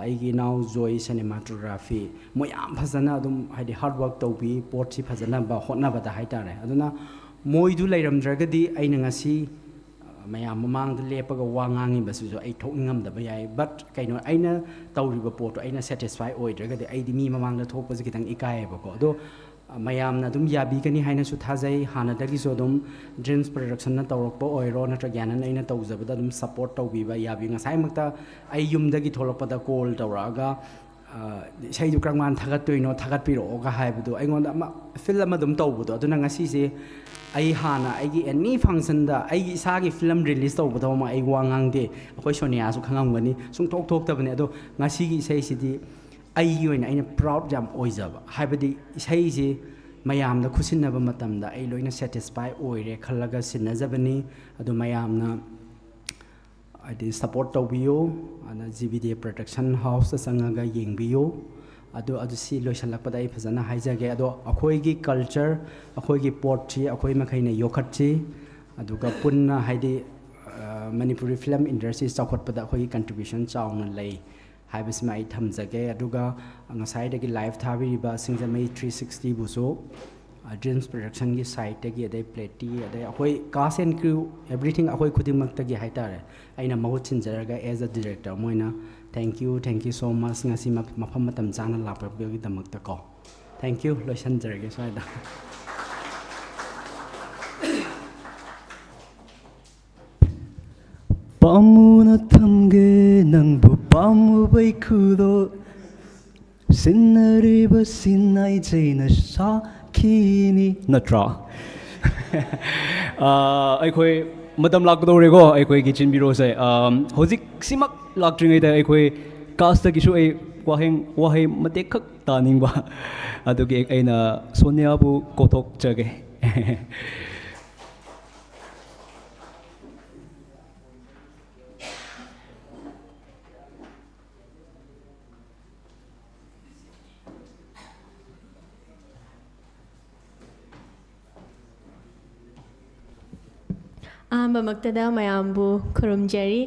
ꯑꯩꯒꯤ ꯏꯅꯥꯎ ꯖꯣꯏ ꯁꯤꯅꯦꯃꯥꯇꯣꯒ꯭ꯔꯥꯐꯤ ꯃꯣꯏ ꯌꯥꯝ ꯐꯖꯅ ꯑꯗꯨꯝ ꯍꯥꯏꯗꯤ ꯍꯥꯔꯗ ꯋꯥꯔꯛ ꯇꯧꯕꯤ ꯄꯣꯠꯁꯤ ꯐꯖꯅꯕ ꯍꯣꯠꯅꯕꯗ ꯍꯥꯏꯇꯥꯔꯦ ꯑꯗꯨꯅ ꯃꯣꯏꯗꯨ ꯂꯩꯔꯝꯗ꯭ꯔꯒꯗꯤ ꯑꯩꯅ ꯉꯁꯤ ꯃꯌꯥꯝ ꯃꯃꯥꯡꯗ ꯂꯦꯞꯄꯒ ꯋꯥ ꯉꯥꯡꯉꯤꯕꯁꯤꯁꯨ ꯑꯩ ꯊꯣꯛꯅꯤꯡꯉꯝꯗꯕ ꯌꯥꯏ ꯕꯠ ꯀꯩꯅꯣ ꯑꯩꯅ ꯇꯧꯔꯤꯕ ꯄꯣꯠꯇꯣ ꯑꯩꯅ ꯁꯦꯇꯤꯁꯐꯥꯏ ꯑꯣꯏꯗ꯭ꯔꯒꯗꯤ ꯑꯩꯗꯤ ꯃꯤ ꯃꯃꯥꯡꯗ ꯊꯣꯛꯄꯁꯦ ꯈꯤꯇꯪ ꯏꯀꯥꯏꯌꯦꯕꯀꯣ ꯑꯗꯣ ꯃꯌꯥꯝꯅ ꯑꯗꯨꯝ ꯌꯥꯕꯤꯒꯅꯤ ꯍꯥꯏꯅꯁꯨ ꯊꯥꯖꯩ ꯍꯥꯟꯅꯗꯒꯤꯁꯨ ꯑꯗꯨꯝ ꯗ꯭ꯔꯤꯝꯁ ꯄ꯭ꯔꯗꯛꯁꯟꯅ ꯇꯧꯔꯛꯄ ꯑꯣꯏꯔꯣ ꯅꯠꯇ꯭ꯔꯒ ꯒ꯭ꯌꯥꯅꯟ ꯑꯩꯅ ꯇꯧꯖꯕꯗ ꯑꯗꯨꯝ ꯁꯞꯄꯣꯔꯠ ꯇꯧꯕꯤꯕ ꯌꯥꯕꯤ ꯉꯁꯥꯏꯃꯛꯇ ꯑꯩ ꯌꯨꯝꯗꯒꯤ ꯊꯣꯛꯂꯛꯄꯗ ꯀꯣꯜ ꯇꯧꯔꯛꯑꯒ ꯏꯁꯩꯗꯨ ꯀꯔꯝ ꯀꯥꯟꯗ ꯊꯥꯒꯠꯇꯣꯏꯅꯣ ꯊꯥꯒꯠꯄꯤꯔꯛꯑꯣꯒ ꯍꯥꯏꯕꯗꯣ ꯑꯩꯉꯣꯟꯗ ꯑꯃ ꯐꯤꯜ ꯑꯃ ꯑꯗꯨꯝ ꯇꯧꯕꯗꯣ ꯑꯗꯨꯅ ꯉꯁꯤꯁꯦ ꯑꯩ ꯍꯥꯟꯅ ꯑꯩꯒꯤ ꯑꯦꯅꯤ ꯐꯪꯁꯟꯗ ꯑꯩꯒꯤ ꯏꯁꯥꯒꯤ ꯐꯤꯂꯝ ꯔꯤꯂꯤꯁ ꯇꯧꯕꯗ ꯑꯃ ꯑꯩ ꯋꯥ ꯉꯥꯡꯗꯦ ꯑꯩꯈꯣꯏ ꯁꯣꯅꯤꯌꯥꯁꯨ ꯈꯪꯉꯝꯒꯅꯤ ꯁꯨꯡꯊꯣꯛ ꯊꯣꯛꯇꯕꯅꯤ ꯑꯗꯣ ꯉꯁꯤꯒꯤ ꯏꯁꯩꯁꯤꯗꯤ ꯑꯩꯒꯤ ꯑꯣꯏꯅ ꯑꯩꯅ ꯄ꯭ꯔꯥꯎꯗ ꯌꯥꯝ ꯑꯣꯏꯖꯕ ꯍꯥꯏꯕꯗꯤ ꯏꯁꯩꯁꯤ ꯃꯌꯥꯝꯗ ꯈꯨꯠꯁꯤꯟꯅꯕ ꯃꯇꯝꯗ ꯑꯩ ꯂꯣꯏꯅ ꯁꯦꯇꯤꯁꯐꯥꯏ ꯑꯣꯏꯔꯦ ꯈꯜꯂꯒ ꯁꯤꯟꯅꯖꯕꯅꯤ ꯑꯗꯨ ꯃꯌꯥꯝꯅ ꯍꯥꯏꯗꯤ ꯁꯞꯄꯣꯔꯠ ꯇꯧꯕꯤꯌꯨ ꯑꯗꯨꯅ JVDA ꯄ꯭ꯔꯗꯛꯁꯟ ꯍꯥꯎꯁꯇ ꯆꯪꯉꯒ ꯌꯦꯡꯕꯤꯌꯨ ꯑꯗꯨ ꯁꯤ ꯂꯣꯏꯁꯤꯜꯂꯛꯄꯗ ꯑꯩ ꯐꯖꯅ ꯍꯥꯏꯖꯒꯦ ꯑꯗꯣ ꯑꯩꯈꯣꯏꯒꯤ ꯀꯜꯆꯔ ꯑꯩꯈꯣꯏꯒꯤ ꯄꯣꯠꯁꯤ ꯑꯩꯈꯣꯏ ꯃꯈꯩꯅ ꯌꯣꯛꯈꯠꯁꯤ ꯑꯗꯨꯒ ꯄꯨꯟꯅ ꯍꯥꯏꯗꯤ ꯃꯅꯤꯄꯨꯔꯤ ꯐꯤꯂꯝ ꯏꯟꯗꯁꯇ꯭ꯔꯤ ꯆꯥꯎꯈꯠꯄꯗ ꯑꯩꯈꯣꯏꯒꯤ ꯀꯟꯇ꯭ꯔꯤꯕ꯭ꯌꯨꯁꯟ ꯆꯥꯎꯅ ꯂꯩ ꯍꯥꯏꯕꯁꯤꯃ ꯑꯩ ꯊꯝꯖꯒꯦ ꯑꯗꯨꯒ ꯉꯁꯥꯏꯗꯒꯤ ꯂꯥꯏꯚ ꯊꯥꯕꯤꯔꯤꯕ ꯁꯤꯡꯖꯃꯩ 360ꯕꯨꯁꯨ ꯗ꯭ꯔꯤꯝꯁ ꯄ꯭ꯔꯗꯛꯁꯟꯒꯤ ꯁꯥꯏꯠꯇꯒꯤ ꯑꯗꯩ ꯄ꯭ꯂꯦꯇꯤ ꯑꯗꯩ ꯑꯩꯈꯣꯏ ꯀꯥꯁ ꯑꯦꯟ ꯀ꯭ꯔꯤꯎ ꯑꯦꯕ꯭ꯔꯤꯊꯤꯡ ꯑꯩꯈꯣꯏ ꯈꯨꯗꯤꯡꯃꯛꯇꯒꯤ ꯍꯥꯏꯇꯥꯔꯦ ꯑꯩꯅ ꯃꯍꯨꯠ ꯁꯤꯟꯖꯔꯒ ꯑꯦꯖ ꯑ ꯗꯤꯔꯦꯛꯇꯔ ꯃꯣꯏꯅ ꯊꯦꯡꯛ ꯌꯨ ꯁꯣ ꯃꯆ ꯉꯁꯤ ꯃꯐꯝ ꯃꯇꯝ ꯆꯥꯅ ꯂꯥꯛꯄꯒꯤꯗꯃꯛꯇ ꯀꯣ ꯊꯦꯡꯛ ꯌꯨ ꯂꯣꯏꯁꯤꯟꯖꯔꯒꯦ ꯁ꯭ꯋꯥꯏꯗ ꯄꯥꯝꯃꯨꯅ ꯊꯝꯒꯦ ꯅꯪꯕꯨ ꯄꯥꯝꯃꯨꯕꯩ ꯈꯨꯗꯣꯜ ꯁꯤꯟꯅꯔꯤꯕ ꯁꯤꯟꯅꯥꯏꯖꯩꯅ ꯁꯥꯈꯤꯅꯤ ꯅꯠꯇ꯭ꯔꯥ ꯑꯩꯈꯣꯏ ꯃꯇꯝ ꯂꯥꯛꯀꯗꯧꯔꯦꯀꯣ ꯑꯩꯈꯣꯏꯒꯤ ꯆꯤꯟꯕꯤꯔꯣꯁꯦ ꯍꯧꯖꯤꯛꯁꯤꯃꯛ ꯂꯥꯛꯇ꯭ꯔꯤꯉꯩꯗ ꯑꯩꯈꯣꯏ ꯀꯥꯁꯇꯒꯤꯁꯨ ꯑꯩ ꯋꯥꯍꯩ ꯃꯇꯦꯛ ꯈꯛ ꯇꯥꯅꯤꯡꯕ ꯑꯗꯨꯒꯤ ꯑꯩꯅ ꯁꯣꯅꯤꯌꯥꯕꯨ ꯀꯧꯊꯣꯛꯆꯒꯦ ꯑꯍꯥꯟꯕꯃꯛꯇꯗ ꯃꯌꯥꯝꯕꯨ ꯈꯨꯔꯨꯝꯖꯔꯤ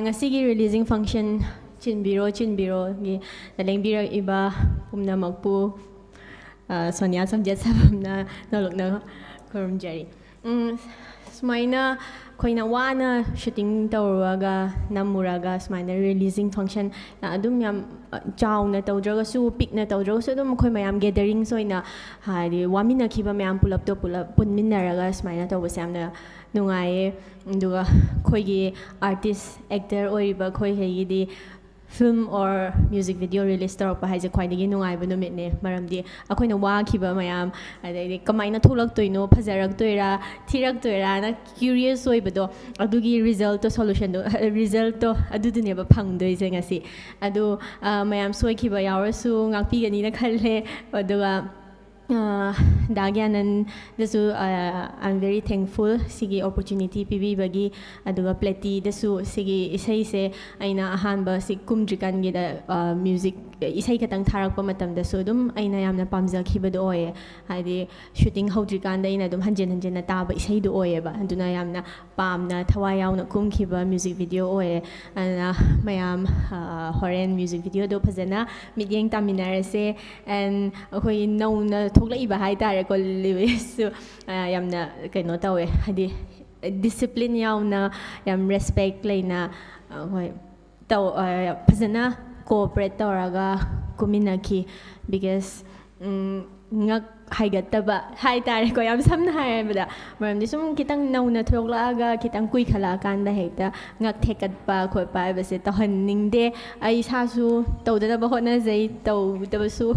ꯉꯁꯤꯒꯤ ꯔꯤꯂꯤꯖꯤꯡ ꯐꯪꯁꯟ ꯆꯤꯟꯕꯤꯔꯣꯒꯤ ꯂꯦꯡꯕꯤꯔꯛꯏꯕ ꯄꯨꯝꯅꯃꯛꯄꯨ Sonia ꯁꯝꯖꯦꯠ ꯁꯥꯕꯝꯅ ꯅꯣꯂꯨꯛꯅ ꯈꯨꯔꯨꯝꯖꯔꯤ Sumaina koina wana shooting tawraga namuraga sumaina releasing function na adum yam chawna tawdraga su pikna tawdraga su adum khoi mayam gathering soina hari wamina khiba mayam pulap to pulap punminaraga sumaina tawbase yamna nungaye duga khoigi artist actor oiriba khoi hegi film or music video release tawpa haise khwaidagi nungai ba numit ne maramdi akoina wa khiba mayam adai kamaina tholak toino phajarak toira thirak toira na curious oibado adugi result to solution do result to adudune ba phangdoi je ngasi adu mayam soi khiba yawrasu ngakpi gani na khalle aduga Dagyanan dasu I'm very thankful sigi opportunity pibi bagi aduga pleti dasu sigi isai se aina ahanba si kumjikan gi da music isai katang tharak pa matam dasu dum aina yamna pamja khibado oye hadi shooting hodrikan da ina dum hanjen hanjen na taba isai do oye ba anduna yamna pamna thawai yauna kum khiba music video oye ana mayam horen music video do phajana midyeng taminarase and akoi nauna thoklaiba haitare ko liwisu yamna kaino tawe hadi discipline yauna yam respect laina hoi taw phajana cooperate tawraga kuminaki because ngak haigataba haitare ko yam samna haibada maramdi sum kitang nauna thoklaaga kitang kui khala kanda hekta ngak thekat pa khoi pa base tahanning ai sasu tawdana ba hona zai tawdabasu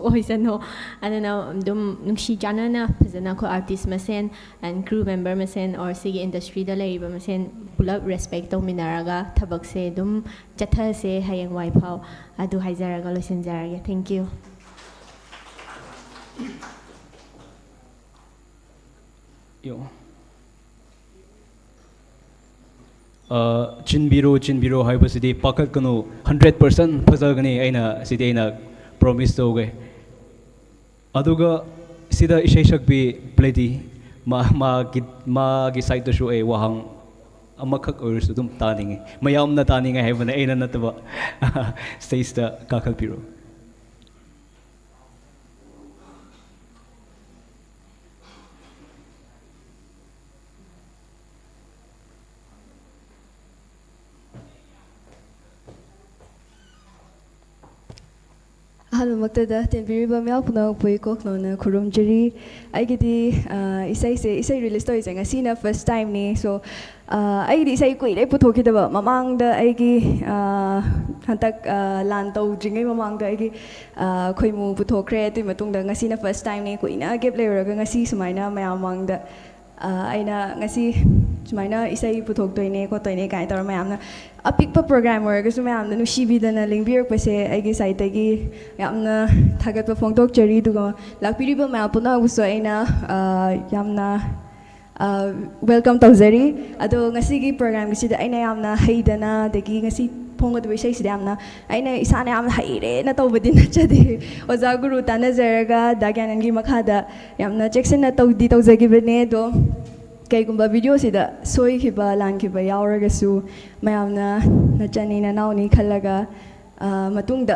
oisano adana dum nungshi janana phajana ko artist masen and crew member masen or sigi industry da leiba masen pulap respect to minaraga thabak se dum chatha se hayang wai phau adu haijaraga losin jaraga thank you Yo. Chinbiro haibasidi pakat kanu 100% phajagani aina sidi aina promise toge aduga sida isai sakbi pledi ma gi site to show e wahang amakak ursu dum taningi mayam na taninga haibana aina nataba stage ta kakalpiro Maktada tinbiriba mel puno pui kok nona kurum jiri aigidi isai release to isang asina first time ni so aigidi isai kui le putoki daba mamang da aigi hantak lan tau jingai mamang da aigi koi mu putokre tu matung da ngasina first time ni kui na gap le raga ngasi sumaina mayamang da aina ngasi sumaina isai putok toine ko toine kai tar mayamna apikpa programmer ga sumayamna nushibidana lingbir pase aigi site gi yamna thagat pa phongtok chari duga lakpiriba ma puna guso aina yamna welcome tawzari ado ngasi gi program gi sida aina yamna haidana degi ngasi phonga du isai sida yamna aina isane yamna haire na tawbadi na chade oza guru tana zaraga dagyanan gi makhada yamna checksin na tawdi tawzagi bane do kaigumba video sida soi khiba lan khiba yauraga su mayamna nachani na nauni khalaga matungda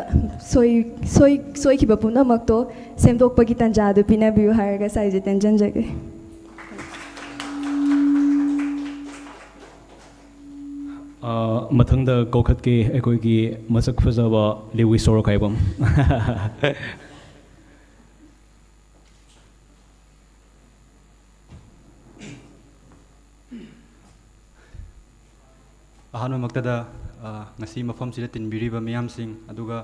soi khiba puna makto semdok pagi tanja du pina biu haraga size tension jage mathangda kokhat ke ekoi gi masak phajaba lewi sorok haibam Ahanu Maktada ngasi mafam sida tinbiriba miyam sing aduga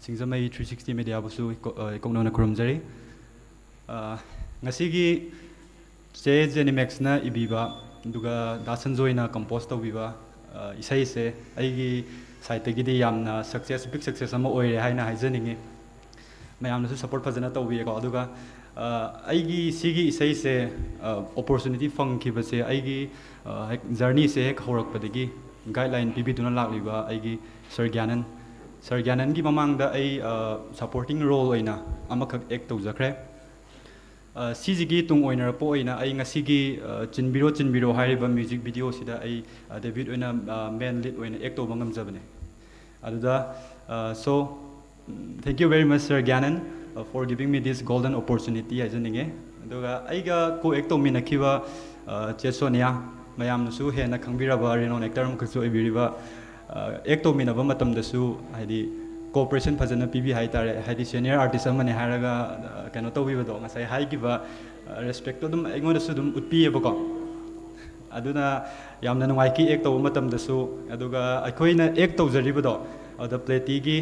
singzamai 360 media busu ikongna kurumjari ngasi gi che Zenimax na ibiba aduga dasan joina compose tawbiba isai se aigi site gi di yamna success big success ama oire haina haijaningi mayamna su support phajana tawbi ko aduga aigi sigi isai se opportunity fangkiba se aigi journey se hek horak padagi guideline pibiduna lakliba aigi Sir Gyanan gi mamangda ai supporting role oina amakak act tawjakre CG tung oiner po oina ai ngasigi chinbiro hairiba music video sida ai debut oina main lead oina act to bangam jabane aduda so thank you very much Sir Gyanan for giving me this golden opportunity as aninge aduga aiga ko act to minakiba ꯆꯦ ꯁꯣꯅꯤꯌꯥ ꯃꯌꯥꯝꯅꯁꯨ ꯍꯦꯟꯅ ꯈꯪꯕꯤꯔꯕ ꯔꯦꯅꯣꯟ actor ꯑꯃꯈꯛꯁꯨ ꯑꯣꯏꯕꯤꯔꯤꯕ ꯑꯦꯛ ꯇꯧꯃꯤꯟꯅꯕ ꯃꯇꯝꯗꯁꯨ ꯍꯥꯏꯗꯤ ꯀooperation ꯐꯖꯅ ꯄꯤꯕꯤ ꯍꯥꯏꯇꯥꯔꯦ ꯍꯥꯏꯗꯤ ꯁꯦꯅꯤꯌꯔ ꯑꯥꯔꯇꯤꯁ ꯑꯃꯅꯦ ꯍꯥꯏꯔꯒ ꯀꯩꯅꯣ ꯇꯧꯕꯤꯕꯗꯣ ꯉꯁꯥꯏ ꯍꯥꯏꯈꯤꯕ ꯔꯦꯁꯄꯦꯛꯇꯣ ꯑꯗꯨꯝ ꯑꯩꯉꯣꯟꯗꯁꯨ ꯑꯗꯨꯝ ꯎꯠꯄꯤꯌꯦꯕꯀꯣ ꯑꯗꯨꯅ ꯌꯥꯝꯅ ꯅꯨꯡꯉꯥꯏꯈꯤ ꯑꯦꯛ ꯇꯧꯕ ꯃꯇꯝꯗꯁꯨ ꯑꯗꯨꯒ ꯑꯩꯈꯣꯏꯅ ꯑꯦꯛ ꯇꯧꯖꯔꯤꯕꯗꯣ ꯑꯗꯨꯗ ꯄ꯭ꯂꯦꯇꯤꯒꯤ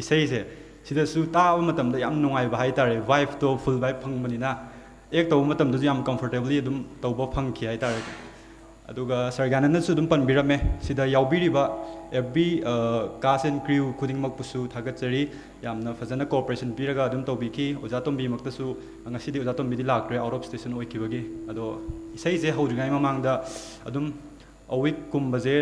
ꯏꯁꯩꯁꯦ ꯁꯤꯗꯁꯨ ꯇꯥꯕ ꯃꯇꯝꯗ ꯌꯥꯝ ꯅꯨꯡꯉꯥꯏꯕ ꯍꯥꯏꯇꯥꯔꯦ ꯚꯥꯏꯞꯇꯣ ꯐꯨꯜ ꯚꯥꯏꯞ ꯐꯪꯕꯅꯤꯅ ꯑꯦꯛ ꯇꯧꯕ ꯃꯇꯝꯗꯁꯨ ꯌꯥꯝ ꯀꯝꯐꯣꯔꯇꯦꯕꯂꯤ ꯑꯗꯨꯝ ꯇꯧꯕ ꯐꯪꯈꯤ ꯍꯥꯏꯇꯥꯔꯦ ꯑꯗꯨꯒ ꯁꯔꯒꯥꯅꯟꯗꯁꯨ ꯑꯗꯨꯝ ꯄꯟꯕꯤꯔꯝꯃꯦ ꯁꯤꯗ ꯌꯥꯎꯕꯤꯔꯤꯕ ꯑꯦꯕ꯭ꯔꯤ ꯀꯥꯁ ꯑꯦꯟ ꯀ꯭ꯔꯤꯎ ꯈꯨꯗꯤꯡꯃꯛꯄꯨꯁꯨ ꯊꯥꯒꯠꯆꯔꯤ ꯌꯥꯝꯅ ꯐꯖꯅ ꯀooperation ꯄꯤꯔꯒ ꯑꯗꯨꯝ ꯇꯧꯕꯤꯈꯤ ꯑꯣꯖꯥ ꯇꯣꯝꯕꯤꯃꯛꯇꯁꯨ ꯉꯁꯤꯗꯤ ꯑꯣꯖꯥ ꯇꯣꯝꯕꯤꯗꯤ ꯂꯥꯛꯇ꯭ꯔꯦ ꯑꯥꯎꯠ ꯑꯣꯐ ꯁ꯭ꯇꯦꯁꯟ ꯑꯣꯏꯈꯤꯕꯒꯤ ꯑꯗꯣ ꯏꯁꯩꯁꯦ ꯍꯧꯗ꯭ꯔꯤꯉꯩ ꯃꯃꯥꯡꯗ ꯑꯗꯨꯝ ꯋꯤꯛꯀꯨꯝꯕꯁꯦ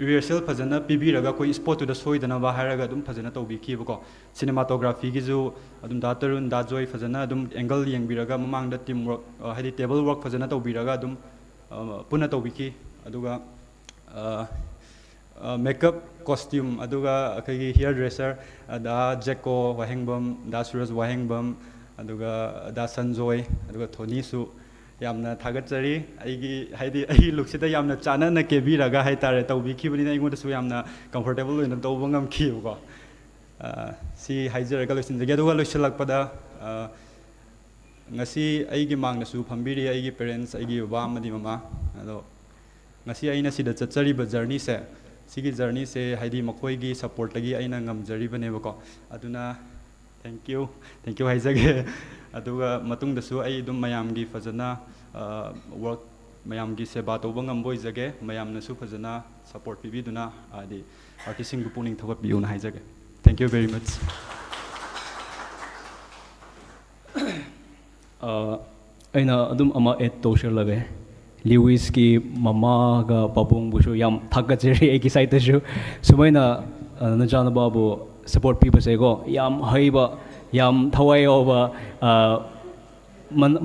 ꯔꯤꯍꯔꯁꯦꯜ ꯐꯖꯅ ꯄꯤꯕꯤꯔꯒ ꯑꯩꯈꯣꯏ ꯁ꯭ꯄꯣꯠꯇꯨꯗ ꯁꯣꯏꯗꯅꯕ ꯍꯥꯏꯔꯒ ꯑꯗꯨꯝ ꯐꯖꯅ ꯇꯧꯕꯤꯈꯤꯕꯀꯣ ꯁꯤꯅꯦꯃꯥꯇꯣꯒ꯭ꯔꯥꯐꯤꯒꯤꯁꯨ ꯑꯗꯨꯝ ꯗꯥ ꯇꯔꯨꯟ ꯗꯥ ꯖꯣꯏ ꯐꯖꯅ ꯑꯗꯨꯝ ꯑꯦꯡꯒꯜ ꯌꯦꯡꯕꯤꯔꯒ ꯃꯃꯥꯡꯗ ꯇꯤꯝ ꯋꯔꯛ ꯍꯥꯏꯗꯤ ꯇꯦꯕꯜ ꯋꯔꯛ ꯐꯖꯅ ꯇꯧꯕꯤꯔꯒ ꯑꯗꯨꯝ ꯄꯨꯟꯅ ꯇꯧꯕꯤꯈꯤ ꯑꯗꯨꯒ ꯃꯦꯀꯞ ꯀꯣꯁꯇ꯭ꯌꯨꯝ ꯑꯗꯨꯒ ꯑꯩꯈꯣꯏꯒꯤ ꯍꯤꯌꯔ ꯗ꯭ꯔꯦꯁꯔ ꯗꯥ ꯖꯦꯀꯣ ꯋꯥꯍꯦꯡꯕꯝ ꯗꯥ ꯁꯨꯔꯖ ꯋꯥꯍꯦꯡꯕꯝ ꯑꯗꯨꯒ ꯗꯥ ꯁꯟꯖꯣꯏ ꯑꯗꯨꯒ ꯊꯣꯅꯤꯁꯨ ꯌꯥꯝꯅ ꯊꯥꯒꯠꯆꯔꯤ ꯑꯩꯒꯤ ꯍꯥꯏꯗꯤ ꯑꯩꯒꯤ ꯂꯨꯛꯁꯤꯗ ꯌꯥꯝꯅ ꯆꯥꯟꯅꯅ ꯀꯦꯕꯤꯔꯒ ꯍꯥꯏꯇꯥꯔꯦ ꯇꯧꯕꯤꯈꯤꯕꯅꯤꯅ ꯑꯩꯉꯣꯟꯗꯁꯨ ꯌꯥꯝꯅ ꯀꯝꯐꯣꯔꯇꯦꯕꯜ ꯑꯣꯏꯅ ꯇꯧꯕ ꯉꯝꯈꯤꯕꯀꯣ ꯁꯤ ꯍꯥꯏꯖꯔꯒ ꯂꯣꯏꯁꯤꯟꯖꯒꯦ ꯑꯗꯨꯒ ꯂꯣꯏꯁꯤꯜꯂꯛꯄꯗ ꯉꯁꯤ ꯑꯩꯒꯤ ꯃꯥꯡꯗꯁꯨ ꯐꯝꯕꯤꯔꯤ ꯑꯩꯒꯤ ꯄꯦꯔꯦꯟꯁ ꯑꯩꯒꯤ ꯕꯕꯥ ꯑꯃꯗꯤ ꯃꯃꯥ ꯑꯗꯣ ꯉꯁꯤ ꯑꯩꯅ ꯁꯤꯗ ꯆꯠꯆꯔꯤꯕ ꯖꯔꯅꯤꯁꯦ ꯁꯤꯒꯤ ꯖꯔꯅꯤꯁꯦ ꯍꯥꯏꯗꯤ ꯃꯈꯣꯏꯒꯤ ꯁꯞꯄꯣꯔꯠꯇꯒꯤ ꯑꯩꯅ ꯉꯝꯖꯔꯤꯕꯅꯦꯕꯀோ ꯑꯗꯨꯅ ꯊꯦꯡꯛ ꯌꯨ ꯍꯥꯏꯖꯒꯦ ꯑꯗꯨꯒ ꯃꯇꯨꯡꯗꯁꯨ ꯑꯩ ꯑꯗꯨꯝ ꯃꯌꯥꯝꯒꯤ ꯐꯖꯅ ꯋꯔꯛ ꯃꯌꯥꯝꯒꯤ ꯁꯦꯕꯥ ꯇꯧꯕ ꯉꯝꯕ ꯑꯣꯏꯖꯒꯦ ꯃꯌꯥꯝꯅꯁꯨ ꯐꯖꯅ ꯁꯞꯄꯣꯔꯠ ꯄꯤꯕꯤꯗꯨꯅ ꯍꯥꯏꯗꯤ ꯑꯥꯔꯇꯤꯁꯁꯤꯡꯕꯨ ꯄꯨꯛꯅꯤꯡ ꯊꯧꯒꯠꯄꯤꯌꯨꯅ ꯍꯥꯏꯖꯒꯦ ꯊꯦꯡꯛ ꯌꯨ ꯚꯦꯔꯤ ꯃꯆ ꯑꯩꯅ ꯑꯗꯨꯝ ꯑꯃ ꯑꯦꯗ ꯇꯧꯁꯤꯜꯂꯒꯦ ꯂꯤꯋꯤꯁꯀꯤ ꯃꯃꯥꯒ ꯄꯥꯕꯨꯡꯕꯨꯁꯨ ꯌꯥꯝ ꯊꯥꯒꯠꯆꯔꯤ ꯑꯩꯒꯤ ꯁꯥꯏꯠꯇꯁꯨ ꯁꯨꯃꯥꯏꯅ ꯅꯆꯥꯅꯨꯄꯥꯕꯨ ꯁꯞꯄꯣꯔꯠ ꯄꯤꯕꯁꯦꯀꯣ ꯌꯥꯝ ꯍꯩꯕ ꯌꯥꯝ ꯊꯋꯥꯏ ꯌꯥꯎꯕ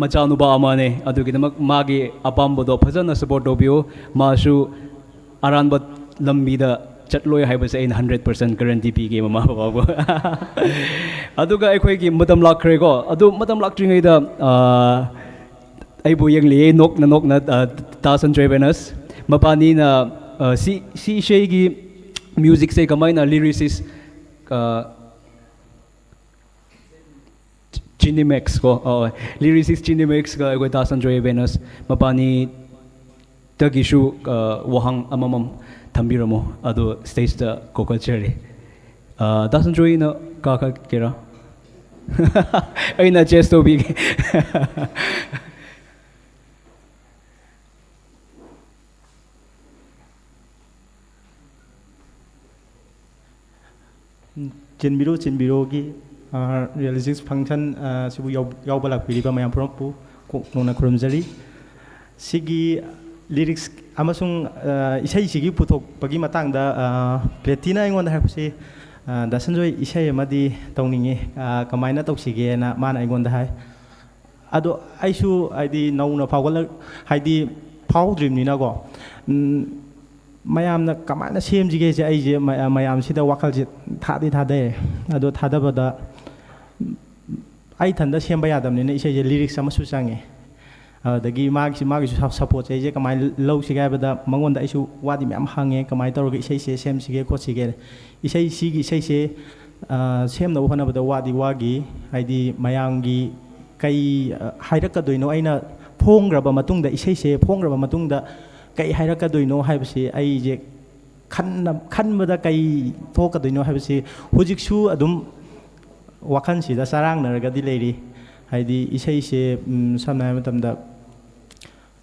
ꯃꯆꯥꯅꯨꯄꯥ ꯑꯃꯅꯦ ꯑꯗꯨꯒꯤꯗꯃꯛ ꯃꯥꯒꯤ ꯑꯄꯥꯝꯕꯗꯣ ꯐꯖꯅ ꯁꯞꯄꯣꯔꯠ ꯇꯧꯕꯤꯌꯨ ꯃꯥꯁꯨ ꯑꯔꯥꯟꯕ ꯂꯝꯕꯤꯗ ꯆꯠꯂꯣꯏ ꯍꯥꯏꯕꯁꯦ ꯑꯩꯅ 100% ꯒꯥꯔꯦꯟꯇꯤ ꯄꯤꯒꯦ ꯃꯃꯥ ꯕꯕꯥꯕꯨ ꯑꯗꯨꯒ ꯑꯩꯈꯣꯏꯒꯤ ꯃꯇꯝ ꯂꯥꯛꯈ꯭ꯔꯦꯀꯣ ꯑꯗꯨ ꯃꯇꯝ ꯂꯥꯛꯇ꯭ꯔꯤꯉꯩꯗ ꯑꯩꯕꯨ ꯌꯦꯡꯂꯤꯌꯦ ꯅꯣꯛꯅ ꯇꯥ ꯁꯟꯖꯣꯏ ꯕꯦꯅꯁ ꯃꯄꯥꯅꯤꯅ ꯁꯤ ꯏꯁꯩꯒꯤ ꯃ꯭ꯌꯨꯖꯤꯛꯁꯦ ꯀꯃꯥꯏꯅ ꯂꯤꯔꯤꯁꯤꯁ ꯆꯤꯅꯤꯃꯦꯛꯁ ꯀꯣ ꯂꯤꯔꯤꯁꯤꯁ ꯆꯤꯅꯤꯃꯦꯛꯁꯒ ꯑꯩꯈꯣꯏ ꯇꯥ ꯁꯟꯖꯣꯏ ꯕꯦꯅꯁ ꯃꯄꯥꯅꯤꯗꯒꯤꯁꯨ ꯋꯥꯍꯪ ꯑꯃꯃꯝ ꯊꯝꯕꯤꯔꯝꯃꯣ ꯑꯗꯨ ꯁ꯭ꯇꯦꯖꯇ ꯀꯧꯈꯠꯆꯔꯤ ꯗꯥ ꯁꯟꯖꯣꯏꯅ ꯀꯥꯈꯠꯀꯦꯔꯥ ꯑꯩꯅ ꯆꯦꯁ ꯇꯧꯕꯤꯒꯦ ꯆꯤꯟꯕꯤꯔꯣꯒꯤ ꯔꯤꯌꯦꯂꯤꯁꯤꯛꯁ ꯐꯪꯁꯟ ꯁꯤꯕꯨ ꯌꯥꯎꯕ ꯂꯥꯛꯄꯤꯔꯤꯕ ꯃꯌꯥꯝ ꯄꯨꯝꯅꯃꯛꯄꯨ ꯀꯣꯛꯅꯣꯛꯅ ꯈꯨꯔꯨꯝꯖꯔꯤ ꯁꯤꯒꯤ ꯂꯤꯔꯤꯛꯁ ꯑꯃꯁꯨꯡ ꯏꯁꯩꯁꯤꯒꯤ ꯄꯨꯊꯣꯛꯄꯒꯤ ꯃꯇꯥꯡꯗ ꯄ꯭ꯂꯦꯇꯤꯅ ꯑꯩꯉꯣꯟꯗ ꯍꯥꯏꯔꯛꯄꯁꯤ ꯗꯥ ꯁꯟꯖꯣꯏ ꯏꯁꯩ ꯑꯃꯗꯤ ꯇꯧꯅꯤꯡꯉꯤ ꯀꯃꯥꯏꯅ ꯇꯧꯁꯤꯒꯦꯅ ꯃꯥꯅ ꯑꯩꯉꯣꯟꯗ ꯍꯥꯏ ꯑꯗꯣ ꯑꯩꯁꯨ ꯍꯥꯏꯗꯤ ꯅꯧꯅ ꯍꯥꯏꯗꯤ ꯐꯥꯎꯗ꯭ꯔꯤꯕꯅꯤꯅꯀꯣ ꯃꯌꯥꯝꯅ ꯀꯃꯥꯏꯅ ꯁꯦꯝꯁꯤꯒꯦꯁꯦ ꯑꯩꯁꯦ ꯃꯌꯥꯝꯁꯤꯗ ꯋꯥꯈꯜꯁꯦ ꯊꯥꯗꯩ ꯑꯗꯣ ꯊꯥꯗꯕꯗ ꯑꯩ ꯏꯊꯟꯗ ꯁꯦꯝꯕ ꯌꯥꯗꯕꯅꯤꯅ ꯏꯁꯩꯁꯦ ꯂꯤꯔꯤꯛꯁ ꯑꯃꯁꯨ ꯆꯪꯉꯦ ꯑꯗꯒꯤ ꯃꯥꯒꯤꯁꯨ ꯁꯞꯄꯣꯔꯠꯁꯦ ꯑꯩꯁꯦ ꯀꯃꯥꯏꯅ ꯂꯧꯁꯤꯒꯦ ꯍꯥꯏꯕꯗ ꯃꯉꯣꯟꯗ ꯑꯩꯁꯨ ꯋꯥꯗꯤ ꯃꯌꯥꯝ ꯍꯪꯉꯦ ꯀꯃꯥꯏꯅ ꯇꯧꯔꯒ ꯏꯁꯩꯁꯦ ꯁꯦꯝꯁꯤꯒꯦ ꯈꯣꯠꯁꯤꯒꯦ ꯁꯤꯒꯤ ꯏꯁꯩꯁꯦ ꯁꯦꯝꯅꯕ ꯍꯣꯠꯅꯕꯗ ꯋꯥꯒꯤ ꯍꯥꯏꯗꯤ ꯃꯌꯥꯝꯒꯤ ꯀꯩ ꯍꯥꯏꯔꯛꯀꯗꯣꯏꯅೋ ꯑꯩꯅ ꯐꯣꯡꯈ꯭ꯔꯕ ꯃꯇꯨꯡꯗ ꯏꯁꯩꯁꯦ ꯐꯣꯡꯈ꯭ꯔꯕ ꯃꯇꯨꯡꯗ ꯀꯩ ꯍꯥꯏꯔꯛꯀꯗꯣꯏꯅೋ ꯍꯥꯏꯕꯁꯤ ꯑꯩꯁꯦ ꯈꯟꯕꯗ ꯀꯩ ꯊꯣꯛꯀꯗꯣꯏꯅೋ ꯍꯥꯏꯕꯁꯤ ꯍꯧꯖꯤꯛꯁꯨ ꯑꯗꯨꯝ ꯋꯥꯈꯜꯁꯤꯗ ꯆꯔꯥꯡꯅꯔꯒꯗꯤ ꯂꯩꯔꯤ ꯍꯥꯏꯗꯤ ꯏꯁꯩꯁꯦ ꯁꯝꯅ ꯍꯥꯏꯕ ꯃꯇꯝꯗ